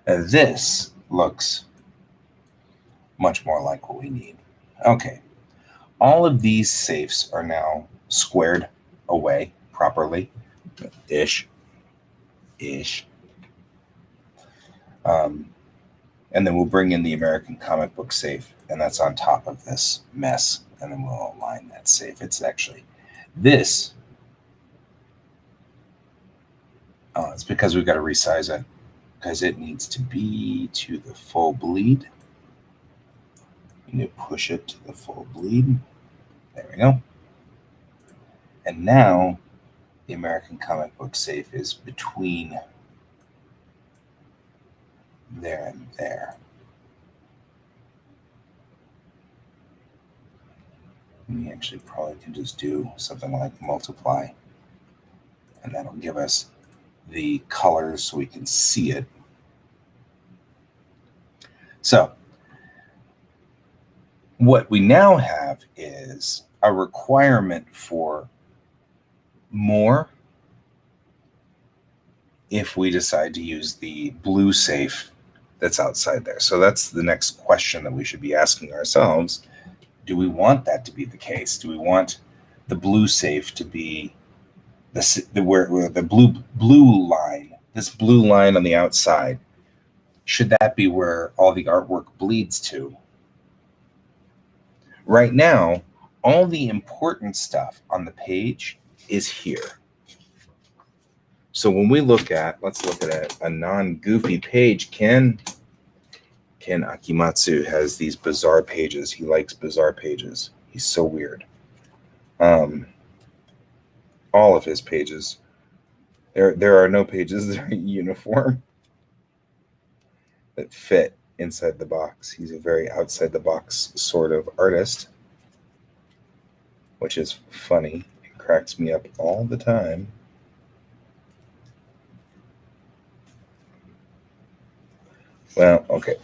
And this looks much more like what we need. Okay. All of these safes are now squared away properly. Ish. And then we'll bring in the American comic book safe, and that's on top of this mess. And then we'll align that safe. It's actually this. Oh, it's because we've got to resize it because it needs to be to the full bleed. You need to push it to the full bleed. There we go. And now the American comic book safe is between there and there. We actually probably can just do something like multiply, and that'll give us the colors so we can see it. So what we now have is a requirement for more if we decide to use the blue safe that's outside there. So that's the next question that we should be asking ourselves. Do we want that to be the case? Do we want the blue safe to be where the blue line, this blue line on the outside, should that be where all the artwork bleeds to? Right now, all the important stuff on the page is here. So when we let's look at a non-goofy page. Ken Akimatsu has these bizarre pages. He likes bizarre pages. He's so weird. All of his pages. There are no pages that are uniform that fit inside the box. He's a very outside the box sort of artist, which is funny. It cracks me up all the time. Well, okay.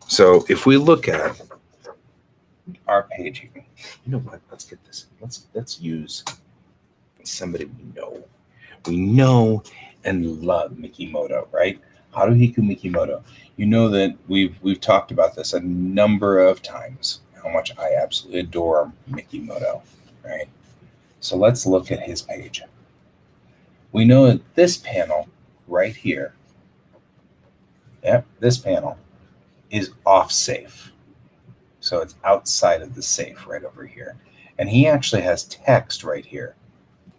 So if we look at our page here, you know what? Let's get this. Let's use somebody we know. We know and love Mikimoto, right? Haruhiko Mikimoto. You know that we've talked about this a number of times, how much I absolutely adore Mikimoto, right? So let's look at his page. We know that this panel right here, this panel is off safe. So it's outside of the safe right over here. And he actually has text right here,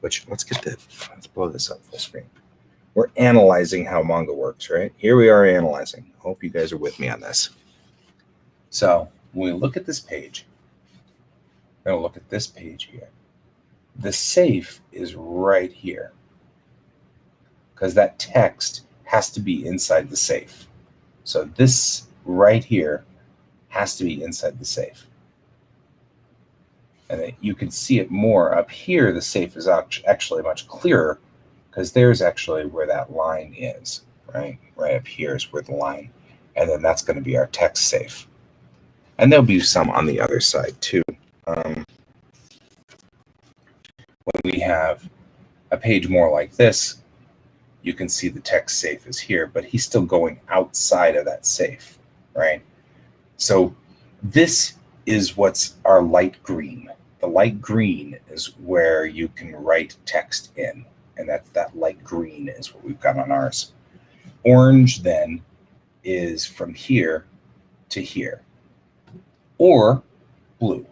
which let's blow this up full screen. We're analyzing how manga works, right? Here we are analyzing. Hope you guys are with me on this. So when we look at this page, we're going to look at this page here. The safe is right here because that text has to be inside the safe. So this right here has to be inside the safe. And then you can see it more up here. The safe is actually much clearer because there's actually where that line is, right? Right up here is where the line, and then that's going to be our text safe. And there'll be some on the other side too. When we have a page more like this, you can see the text safe is here, but he's still going outside of that safe, right? So this is what's our light green. The light green is where you can write text in, and that light green is what we've got on ours. Orange then is from here to here, or blue.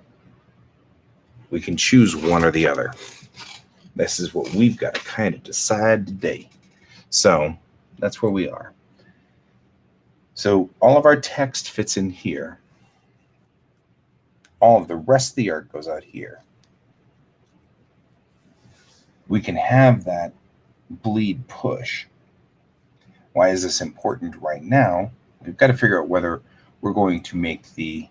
We can choose one or the other. This is what we've got to kind of decide today. So that's where we are. So all of our text fits in here. All of the rest of the art goes out here. We can have that bleed push. Why is this important right now? We've got to figure out whether we're going to make the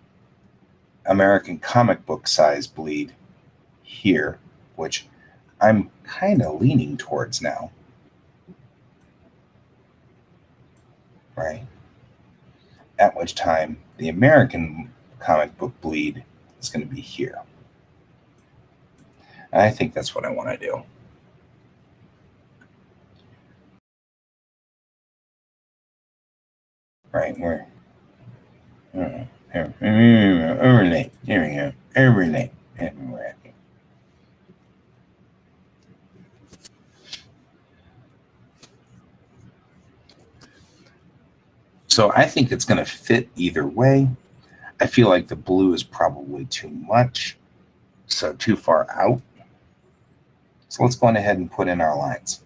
American comic book size bleed here, which I'm kind of leaning towards now. Right? At which time the American comic book bleed is going to be here. And I think that's what I want to do. Right, where overlay. There we go. Overlay. So I think it's going to fit either way. I feel like the blue is probably too much, so too far out. So let's go on ahead and put in our lines.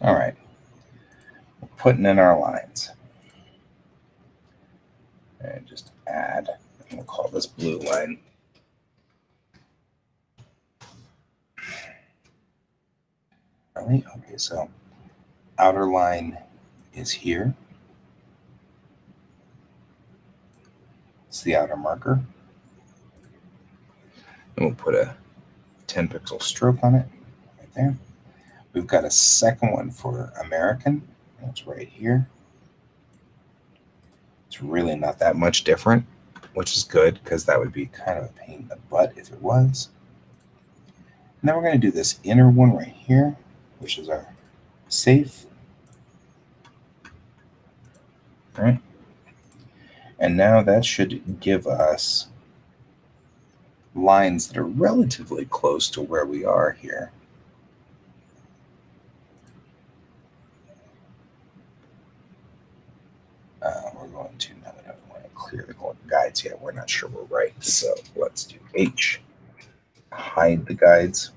All right, we're putting in our lines. And just add, and we'll call this blue line. Really? Okay, so outer line is here. It's the outer marker. And we'll put a 10 pixel stroke on it right there. We've got a second one for American. That's right here. It's really not that much different, which is good because that would be kind of a pain in the butt if it was. And then we're going to do this inner one right here, which is our safe. All right. And now that should give us lines that are relatively close to where we are here. We're going to, now we don't want to clear the guides yet. We're not sure we're right. So let's do H, hide the guides.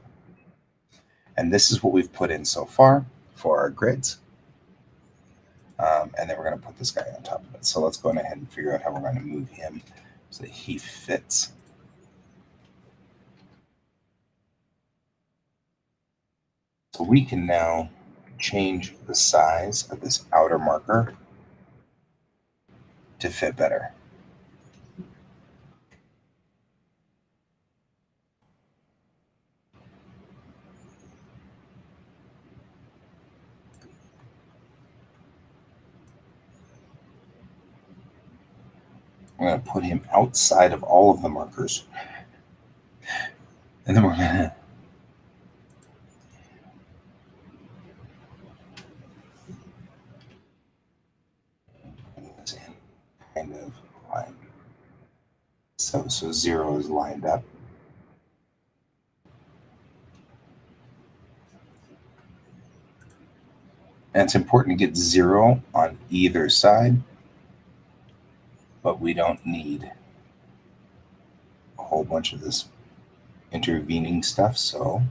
And this is what we've put in so far for our grids. And then we're going to put this guy on top of it. So let's go ahead and figure out how we're going to move him so that he fits. So we can now change the size of this outer marker to fit better. I'm going to put him outside of all of the markers. And then we're going to put this in kind of line. So 0 is lined up. And it's important to get 0 on either side. but we don't need a whole bunch of this intervening stuff, so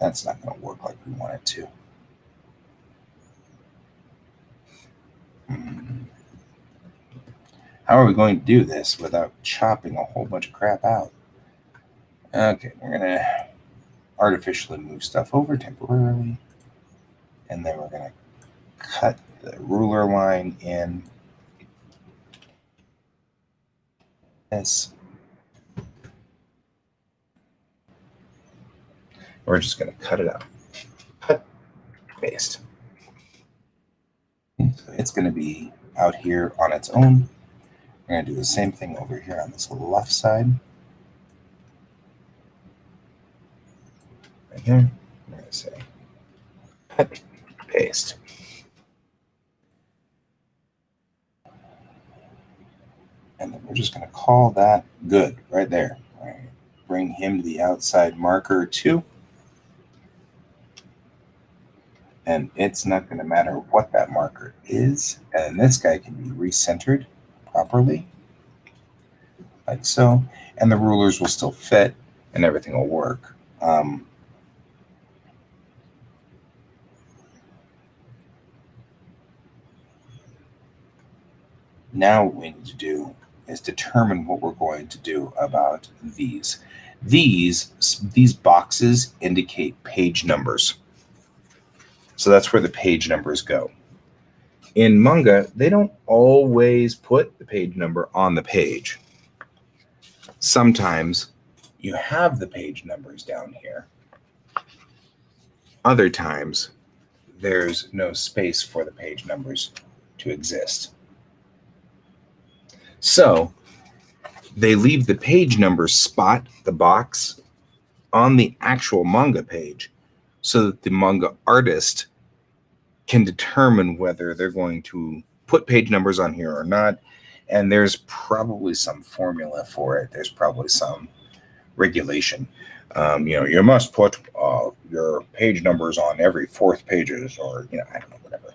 that's not going to work like we want it to. How are we going to do this without chopping a whole bunch of crap out? Okay, we're going to artificially move stuff over temporarily, and then we're going to cut the ruler line in this. We're just going to cut it out. Cut, paste. So it's going to be out here on its own. We're going to do the same thing over here on this left side. Right here. I'm going to say cut, paste. And then we're just going to call that good right there. All right. Bring him to the outside marker 2. And it's not going to matter what that marker is. And this guy can be recentered properly, like so. And the rulers will still fit and everything will work. Now what we need to do is determine what we're going to do about these. These boxes indicate page numbers. So that's where the page numbers go. In manga, they don't always put the page number on the page. Sometimes you have the page numbers down here. Other times, there's no space for the page numbers to exist. So they leave the page number spot, the box, on the actual manga page so that the manga artist can determine whether they're going to put page numbers on here or not. And there's probably some formula for it. There's probably some regulation. You must put your page numbers on every 4th pages, or, I don't know, whatever.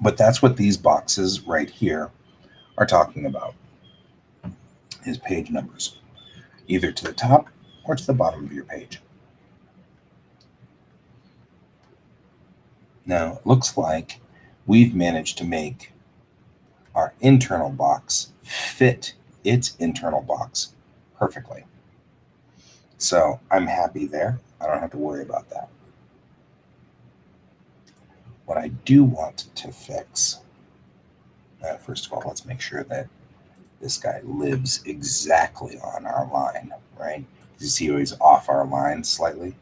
But that's what these boxes right here are talking about, is page numbers, either to the top or to the bottom of your page. Now, it looks like we've managed to make our internal box fit its internal box perfectly. So I'm happy there. I don't have to worry about that. What I do want to fix, first of all, let's make sure that this guy lives exactly on our line, right? You see how he's off our line slightly?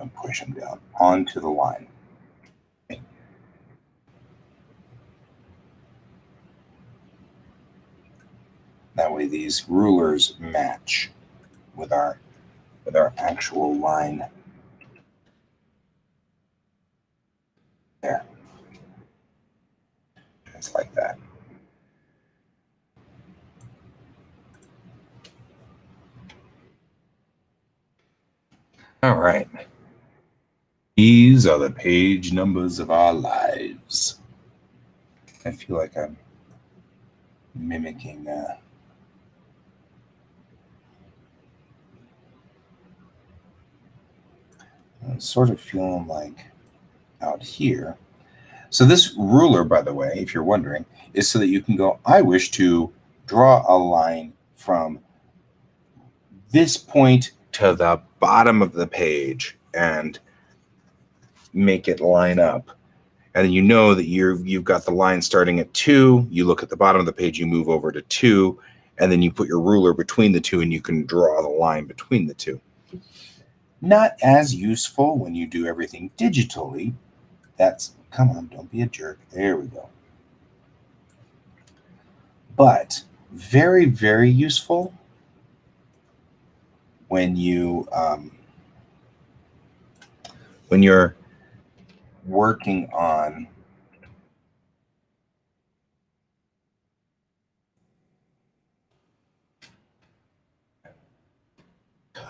And push him down onto the line. That way these rulers match with our actual line there. Just like that. All right. These are the page numbers of our lives. I feel like I'm mimicking I'm sort of feeling like out here. So this ruler, by the way, if you're wondering, is so that you can go, I wish to draw a line from this point to the bottom of the page and make it line up. And you know that you've got the line starting at 2. You look at the bottom of the page, you move over to 2, and then you put your ruler between the 2 and you can draw the line between the 2. Not as useful when you do everything digitally. Come on, don't be a jerk. There we go. But very, very useful when you're working on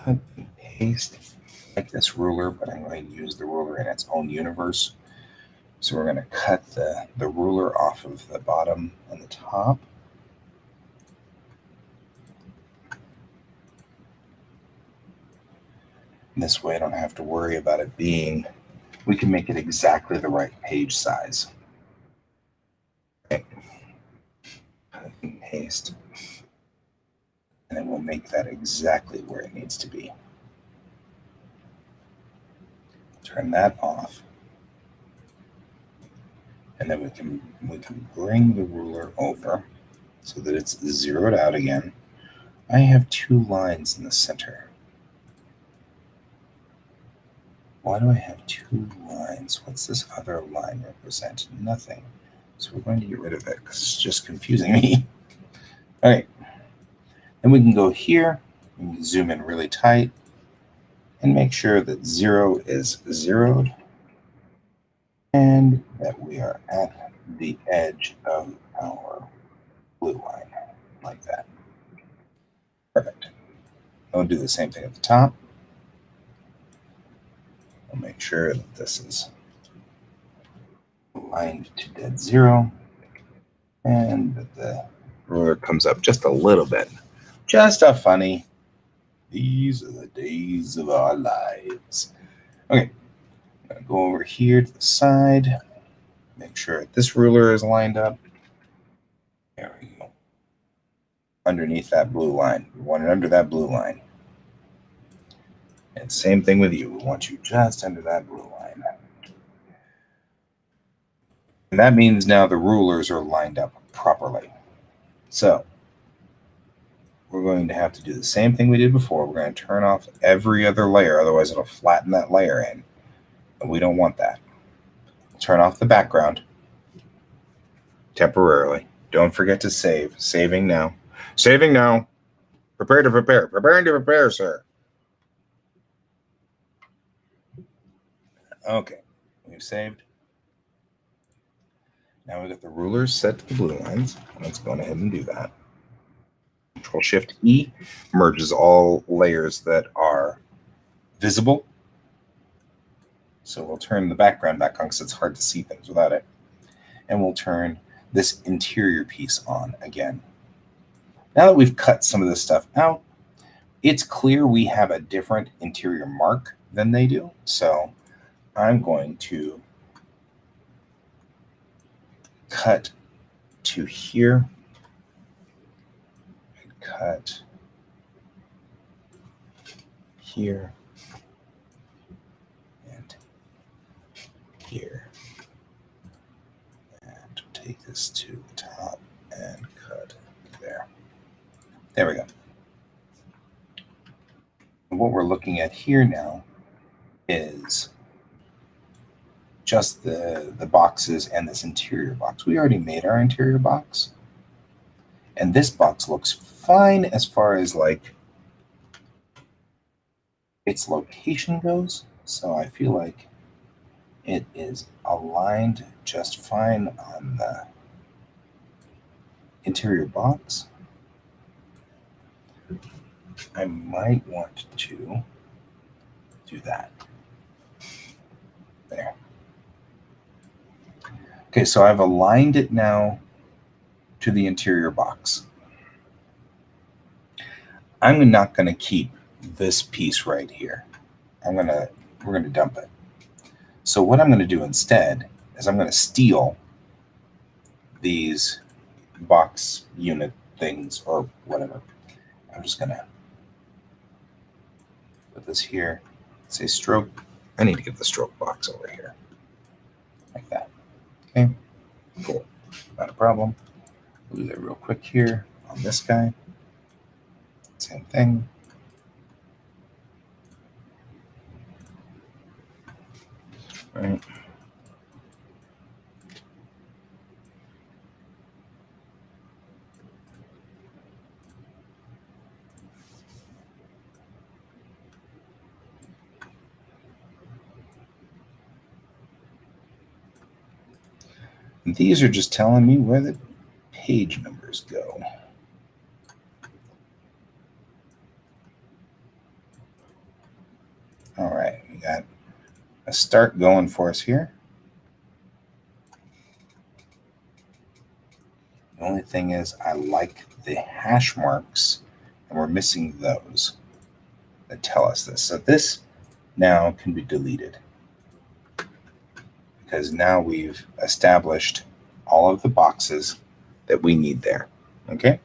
cut and paste. I like this ruler, but I'm going to use the ruler in its own universe. So we're going to cut the ruler off of the bottom and the top. And this way I don't have to worry about it being, we can make it exactly the right page size. Okay. Cut and paste. And then we'll make that exactly where it needs to be. Turn that off. And then we can bring the ruler over so that it's zeroed out again. I have 2 lines in the center. Why do I have 2 lines? What's this other line represent? Nothing. So we're going to get rid of it because it's just confusing me. All right. Then we can go here and zoom in really tight and make sure that 0 is zeroed and that we are at the edge of our blue line, like that. Perfect. We'll do the same thing at the top. We'll make sure that this is aligned to dead 0 and that the ruler comes up just a little bit. Just a funny. These are the days of our lives. Okay. I'm going to go over here to the side. Make sure this ruler is lined up. There we go. Underneath that blue line. We want it under that blue line. And same thing with you. We want you just under that blue line. And that means now the rulers are lined up properly. So we're going to have to do the same thing we did before. We're going to turn off every other layer, otherwise it'll flatten that layer in. And we don't want that. Turn off the background temporarily. Don't forget to save. Saving now. Saving now. Prepare to prepare. Preparing to prepare, sir. Okay. We've saved. Now we've got the rulers set to the blue lines. Let's go ahead and do that. Control-Shift-E merges all layers that are visible. So we'll turn the background back on because it's hard to see things without it. And we'll turn this interior piece on again. Now that we've cut some of this stuff out, it's clear we have a different interior mark than they do. So I'm going to cut to here. Cut here and here, and take this to the top and cut there. There we go. And what we're looking at here now is just the boxes and this interior box. We already made our interior box. And this box looks fine as far as like its location goes. So I feel like it is aligned just fine on the interior box. I might want to do that. There. Okay, so I've aligned it now to the interior box. I'm not going to keep this piece right here. We're going to dump it. So what I'm going to do instead is I'm going to steal these box unit things or whatever. I'm just going to put this here. Say stroke. I need to get the stroke box over here. Like that. Okay. Cool. Not a problem. We'll do that real quick here on this guy. Same thing. All right. And these are just telling me where the page numbers go. All right, we got a start going for us here. The only thing is I like the hash marks, and we're missing those that tell us this. So this now can be deleted because now we've established all of the boxes that we need there. Okay.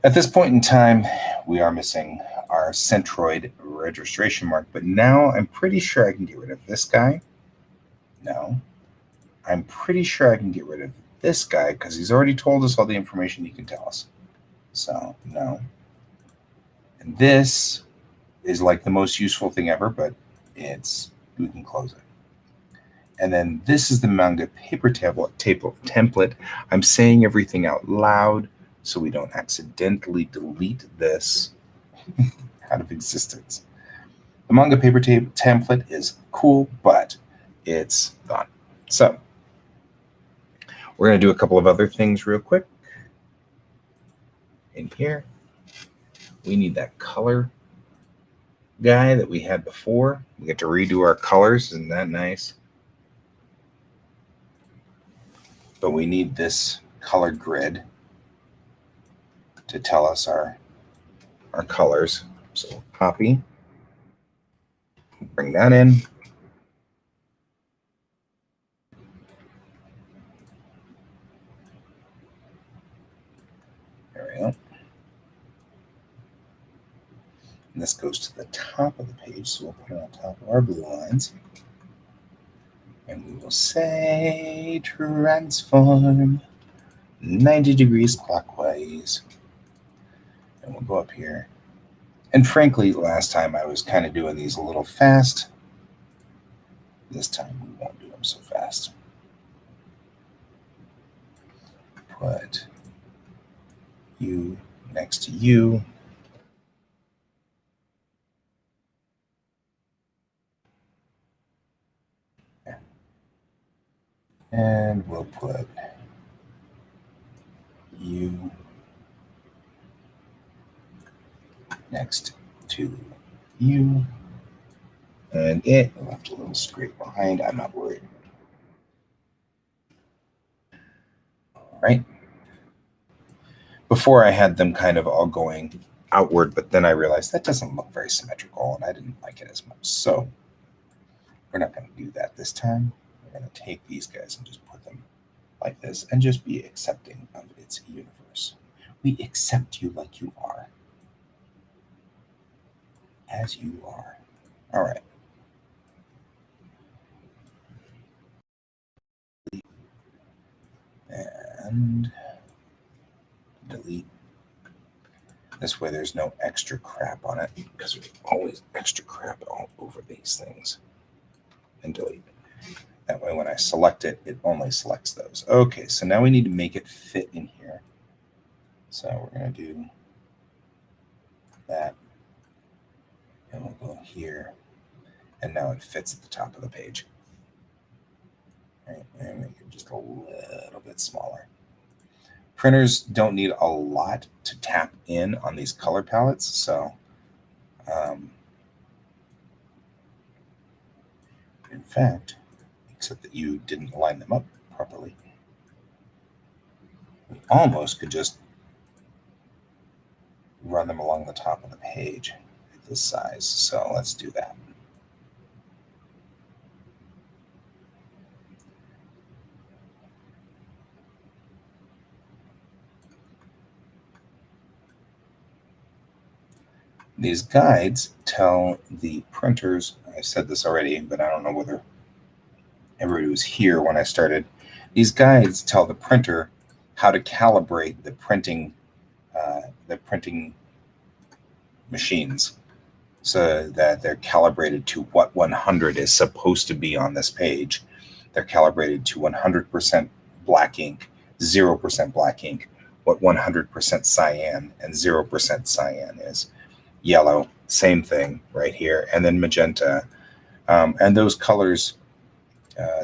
At this point in time, we are missing our centroid registration mark, but now I'm pretty sure I can get rid of this guy. No. I'm pretty sure I can get rid of this guy because he's already told us all the information he can tell us. So, no. And this is like the most useful thing ever, but we can close it. And then this is the manga paper template. I'm saying everything out loud so we don't accidentally delete this out of existence. The manga paper template is cool, but it's gone. So we're going to do a couple of other things real quick. In here, we need that color guy that we had before. We get to redo our colors. Isn't that nice? But we need this color grid to tell us our colors. So copy, bring that in. There we go. And this goes to the top of the page, so we'll put it on top of our blue lines. And we will say transform 90 degrees clockwise. And we'll go up here. And frankly, last time I was kind of doing these a little fast. This time we won't do them so fast. Put you next to you. And we'll put you next to you. And it left a little straight behind. I'm not worried. All right. Before I had them kind of all going outward, but then I realized that doesn't look very symmetrical and I didn't like it as much. So we're not going to do that this time. We're going to take these guys and just put them like this and just be accepting of its universe. We accept you like you are. As you are. All right. And delete. This way there's no extra crap on it because there's always extra crap all over these things. And delete. That way when I select it, it only selects those. Okay, so now we need to make it fit in here. So we're going to do that. And we'll go here. And now it fits at the top of the page. All right, and make it just a little bit smaller. Printers don't need a lot to tap in on these color palettes, so in fact, except that you didn't line them up properly, we almost could just run them along the top of the page at this size. So let's do that. These guides tell the printers, I said this already, but I don't know whether everybody was here when I started. These guides tell the printer how to calibrate the printing machines so that they're calibrated to what 100 is supposed to be on this page. They're calibrated to 100% black ink, 0% black ink, what 100% cyan and 0% cyan is. Yellow, same thing right here, and then magenta. And those colors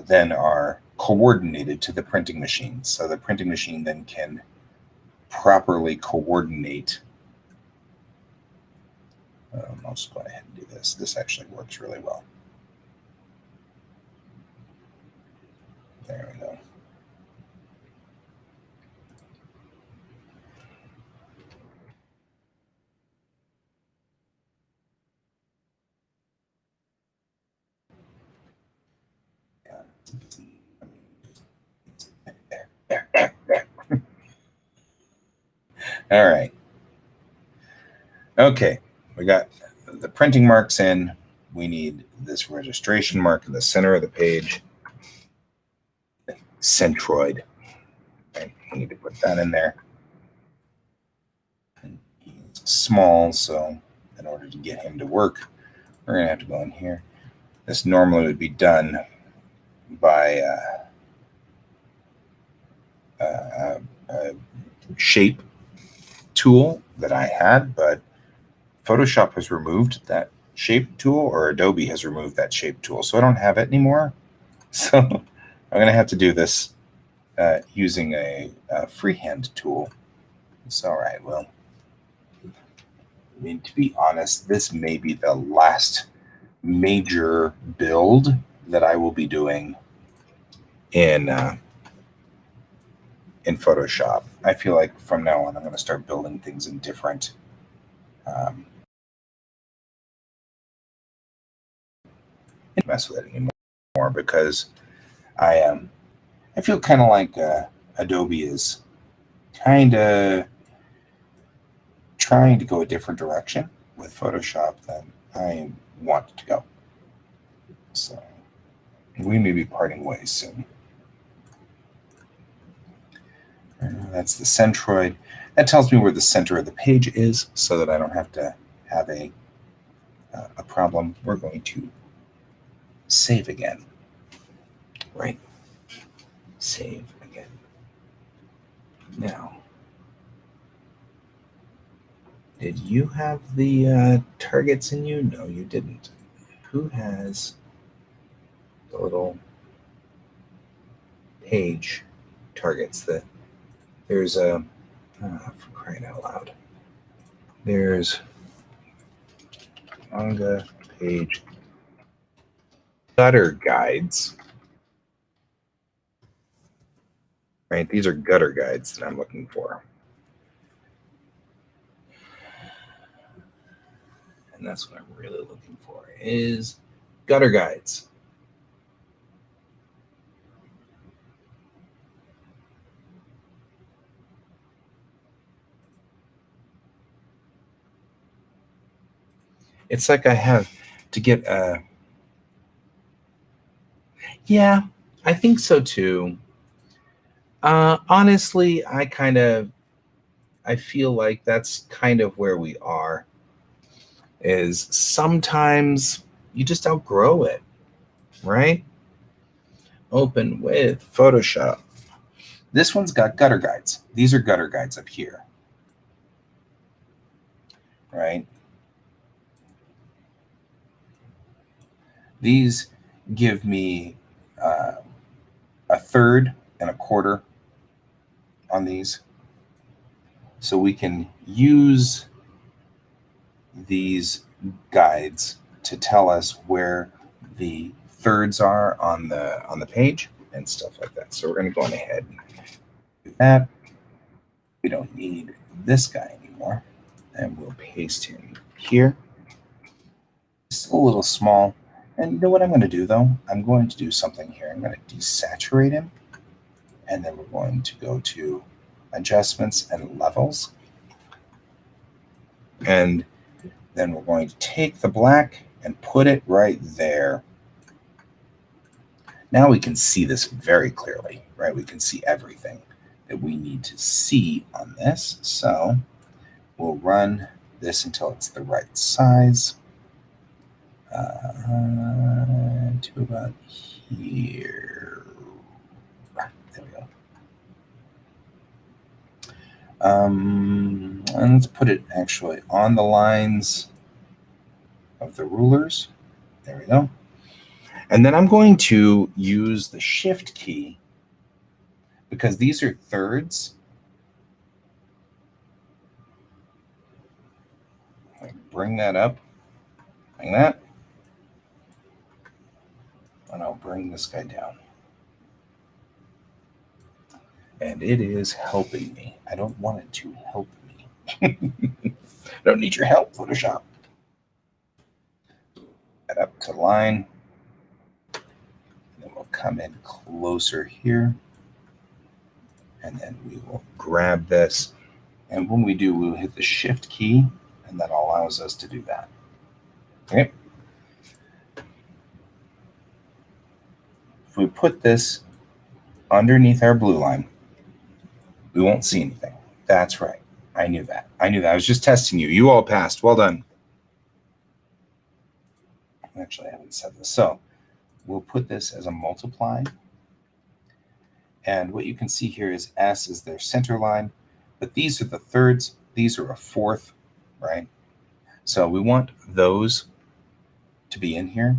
then are coordinated to the printing machine. So the printing machine then can properly coordinate I'll just go ahead and do this. This actually works really well. There we go. There. All right. Okay, we got the printing marks in. We need this registration mark in the center of the page. Centroid. Right? We need to put that in there. It's small, so in order to get him to work, we're going to have to go in here. This normally would be done by a shape tool that I had, but Photoshop has removed that shape tool, or Adobe has removed that shape tool, so I don't have it anymore. So I'm going to have to do this using a freehand tool. It's all right. Well, I mean, to be honest, this may be the last major build that I will be doing in Photoshop. I feel like from now on, I'm going to start building things in different mess with it anymore, because I feel kind of like Adobe is kind of trying to go a different direction with Photoshop than I want it to go. So we may be parting ways soon. That's the centroid. That tells me where the center of the page is, so that I don't have to have a problem. We're going to save again. Right? Save again. Now, did you have the targets in you? No, you didn't. Who has the little page targets? There's a, for crying out loud, there's manga page gutter guides. Right? These are gutter guides that I'm looking for. And that's what I'm really looking for, is gutter guides. It's like I have to get a... Yeah, I think so too. Honestly, I feel like that's kind of where we are, is sometimes you just outgrow it, right? Open with Photoshop. This one's got gutter guides. These are gutter guides up here, right? These give me a third and a quarter on these. So we can use these guides to tell us where the thirds are on the page and stuff like that. So we're going to go on ahead and do that. We don't need this guy anymore, and we'll paste him here. It's a little small. And you know what I'm going to do, though? I'm going to do something here. I'm going to desaturate him, and then we're going to go to adjustments and levels. And then we're going to take the black and put it right there. Now we can see this very clearly, right? We can see everything that we need to see on this. So we'll run this until it's the right size. To about here. There we go. And let's put it actually on the lines of the rulers. There we go. And then I'm going to use the Shift key, because these are thirds. Bring that up like that. And I'll bring this guy down. And it is helping me. I don't want it to help me. I don't need your help, Photoshop. Add up to line. And then we'll come in closer here. And then we will grab this. And when we do, we'll hit the Shift key, and that allows us to do that. Okay. If we put this underneath our blue line, we won't see anything. That's right. I knew that. I was just testing you. You all passed. Well done. Actually, I haven't said this. So we'll put this as a multiply. And what you can see here is S is their center line. But these are the thirds. These are a fourth, right? So we want those to be in here.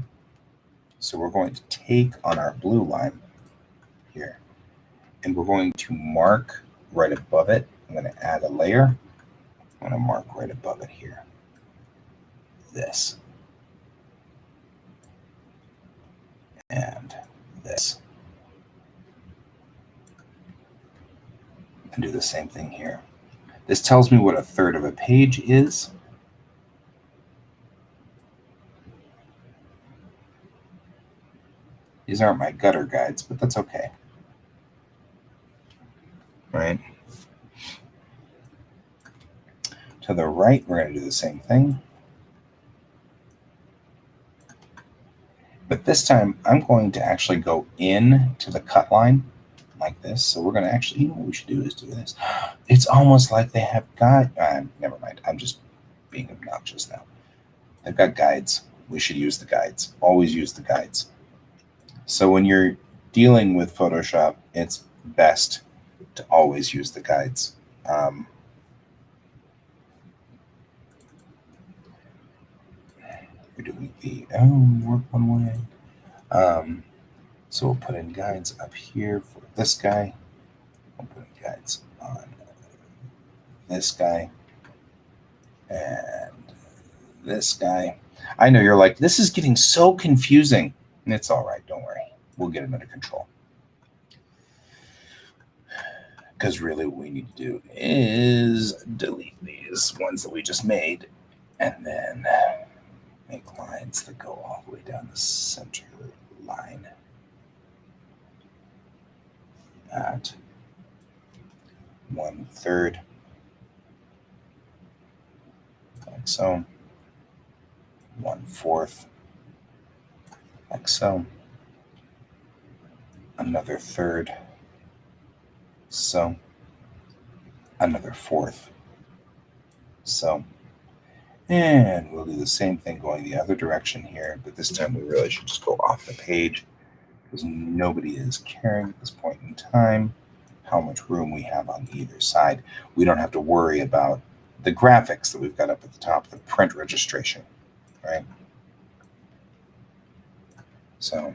So we're going to take on our blue line here. And we're going to mark right above it. I'm going to add a layer. I'm going to mark right above it here. This. And this. And do the same thing here. This tells me what a third of a page is. These aren't my gutter guides, but that's okay. Right? To the right, we're going to do the same thing. But this time, I'm going to actually go in to the cut line like this. So we're going to actually, you know what we should do is do this. It's almost like they have got, never mind. I'm just being obnoxious now. They've got guides. We should use the guides. Always use the guides. So when you're dealing with Photoshop, it's best to always use the guides. We're doing the, work one way. So we'll put in guides up here for this guy. We'll put in guides on this guy and this guy. I know you're like, this is getting so confusing. And it's all right. Don't worry. We'll get it under control. Because really what we need to do is delete these ones that we just made and then make lines that go all the way down the center line at 1/3, like so, 1/4, like so, another third, so, another fourth, so. And we'll do the same thing going the other direction here, but this time we really should just go off the page because nobody is caring at this point in time how much room we have on either side. We don't have to worry about the graphics that we've got up at the top, the print registration, right? So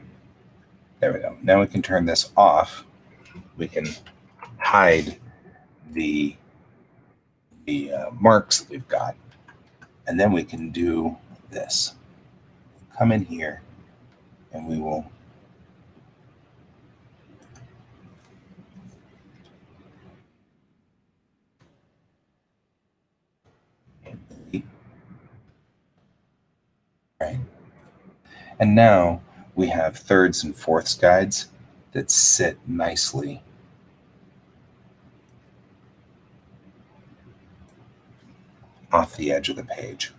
there we go. Now we can turn this off. We can hide the marks that we've got. And then we can do this. Come in here and we will right. And now we have thirds and fourths guides that sit nicely off the edge of the page.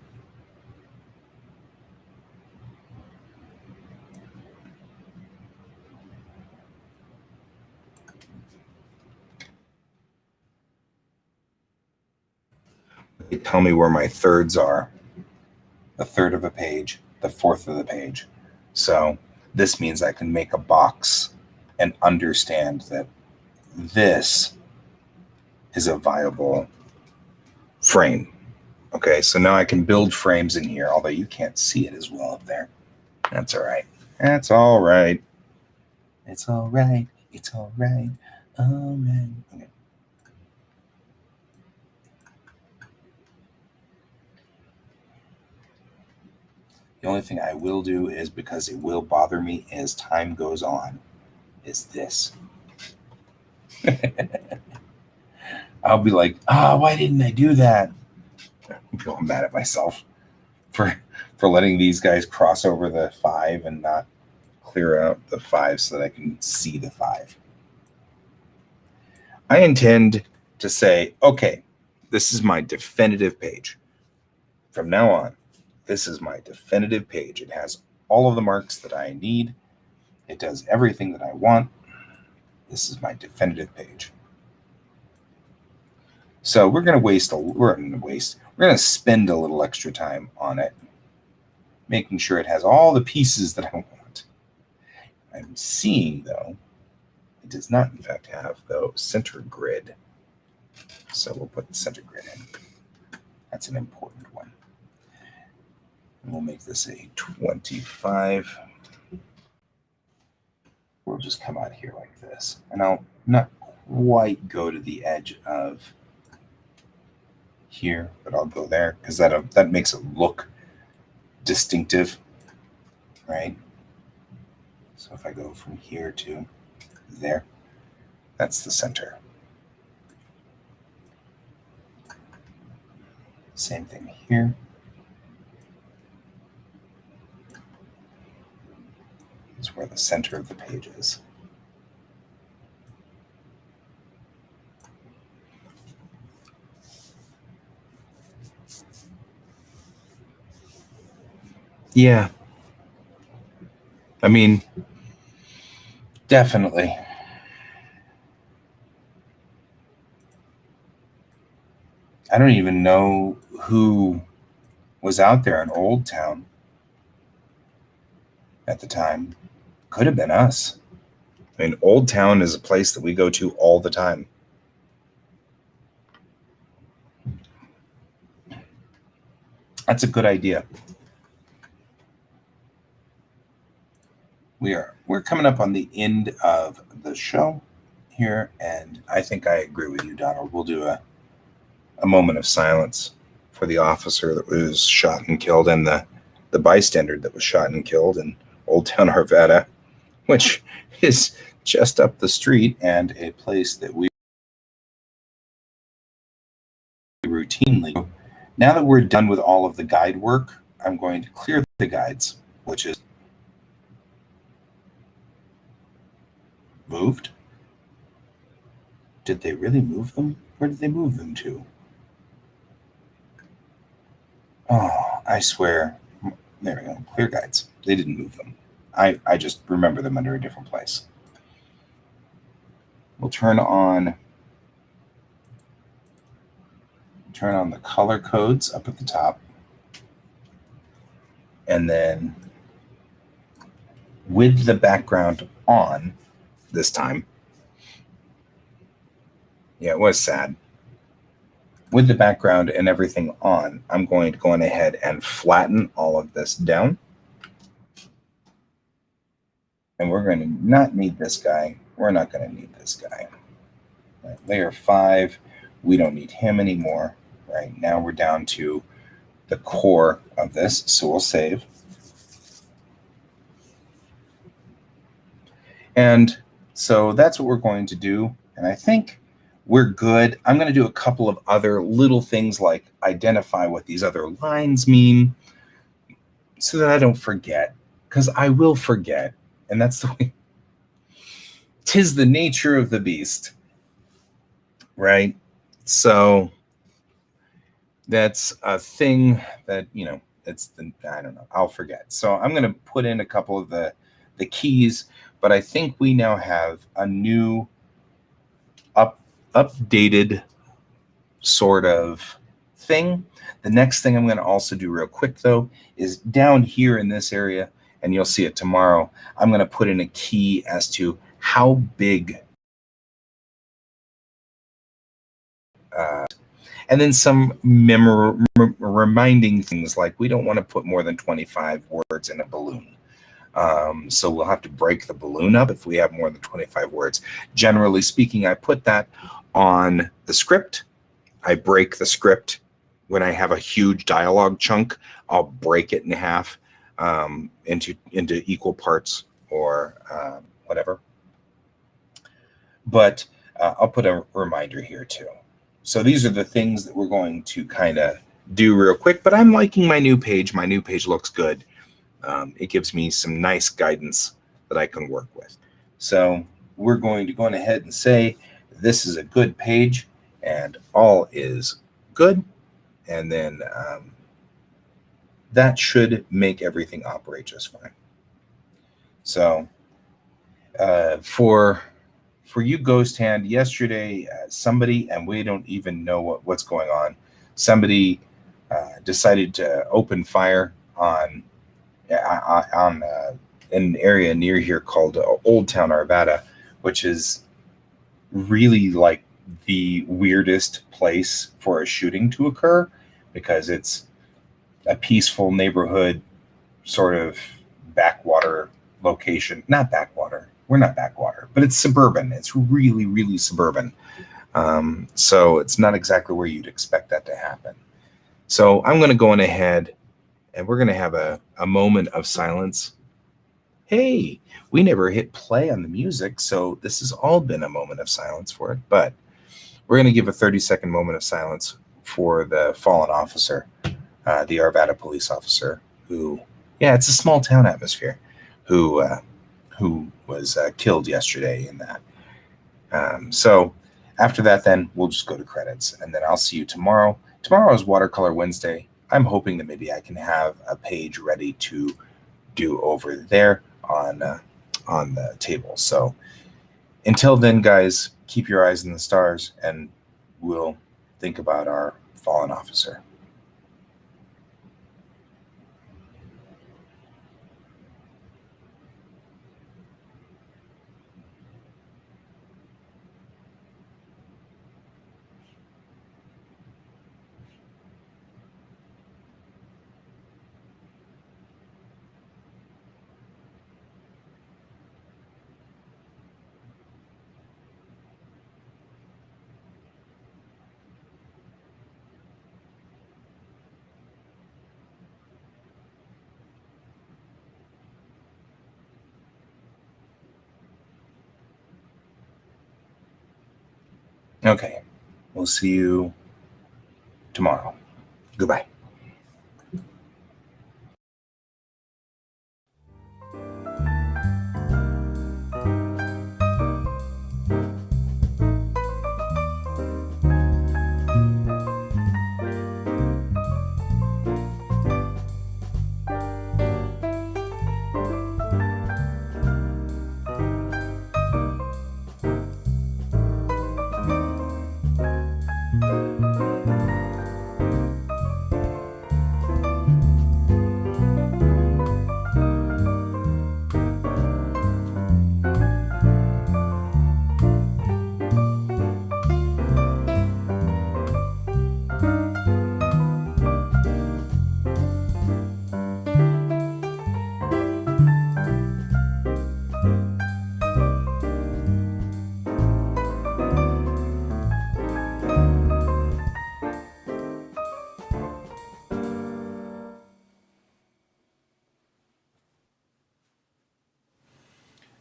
They tell me where my thirds are. The third of a page, the fourth of the page. So this means I can make a box and understand that this is a viable frame. Okay, so now I can build frames in here, although you can't see it as well up there. That's all right. That's all right. It's all right. It's all right. All right. Okay. The only thing I will do is, because it will bother me as time goes on, is this. I'll be like, why didn't I do that? I'm feeling mad at myself for letting these guys cross over the 5 and not clear out the 5 so that I can see the 5. I intend to say, okay, this is my definitive page. From now on, this is my definitive page. It has all of the marks that I need. It does everything that I want. This is my definitive page. So we're going to spend a little extra time on it, making sure it has all the pieces that I want. I'm seeing, though, it does not, in fact, have the center grid. So we'll put the center grid in. That's an important one. And we'll make this a 25. We'll just come out here like this. And I'll not quite go to the edge of here, but I'll go there because that makes it look distinctive, right? So if I go from here to there, that's the center. Same thing here. It's where the center of the page is. Yeah. I mean, definitely. I don't even know who was out there in Old Town at the time. Could have been us. I mean, Old Town is a place that we go to all the time. That's a good idea. We're coming up on the end of the show here, and I think I agree with you, Donald. We'll do a moment of silence for the officer that was shot and killed, and the bystander that was shot and killed in Old Town Arvada, which is just up the street and a place that we routinely. Now that we're done with all of the guide work, I'm going to clear the guides, which is moved. Did they really move them? Where did they move them to? Oh, I swear. There we go. Clear guides. They didn't move them. I just remember them under a different place. We'll turn on the color codes up at the top. And then with the background on this time. Yeah, it was sad. With the background and everything on, I'm going to go on ahead and flatten all of this down. And we're going to not need this guy. We're not going to need this guy. Right, layer 5, we don't need him anymore. Right now we're down to the core of this, so we'll save. And so that's what we're going to do. And I think we're good. I'm going to do a couple of other little things like identify what these other lines mean so that I don't forget, because I will forget. And that's the way. 'Tis the nature of the beast, right? So that's a thing that, I don't know, I'll forget. So I'm going to put in a couple of the keys, but I think we now have a new updated sort of thing. The next thing I'm going to also do real quick, though, is down here in this area, and you'll see it tomorrow, I'm going to put in a key as to how big and then some reminding things like we don't want to put more than 25 words in a balloon. So we'll have to break the balloon up if we have more than 25 words. Generally speaking, I put that on the script. I break the script when I have a huge dialogue chunk. I'll break it in half. into equal parts or whatever. But I'll put a reminder here too. So these are the things that we're going to kind of do real quick, but I'm liking my new page. My new page looks good. It gives me some nice guidance that I can work with. So we're going to go ahead and say this is a good page and all is good. And then that should make everything operate just fine. So for you, Ghost Hand, yesterday somebody, and we don't even know what's going on, somebody decided to open fire on an area near here called Old Town Arvada, which is really like the weirdest place for a shooting to occur because it's a peaceful neighborhood, sort of backwater location. Not backwater. We're not backwater, but it's suburban. It's really, really suburban. So it's not exactly where you'd expect that to happen. So I'm going to go on ahead and we're going to have a moment of silence. Hey, we never hit play on the music, so this has all been a moment of silence for it. But we're going to give a 30-second moment of silence for the fallen officer, the Arvada police officer, who, yeah, it's a small town atmosphere, who was killed yesterday in that. So after that, then we'll just go to credits, and then I'll see you tomorrow. Tomorrow is Watercolor Wednesday. I'm hoping that maybe I can have a page ready to do over there on the table. So until then, guys, keep your eyes on the stars, and we'll think about our fallen officer. Okay, we'll see you tomorrow. Goodbye.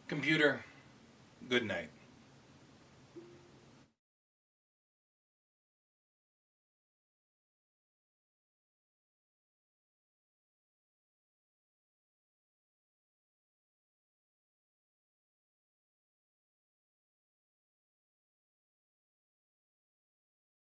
Computer, good night.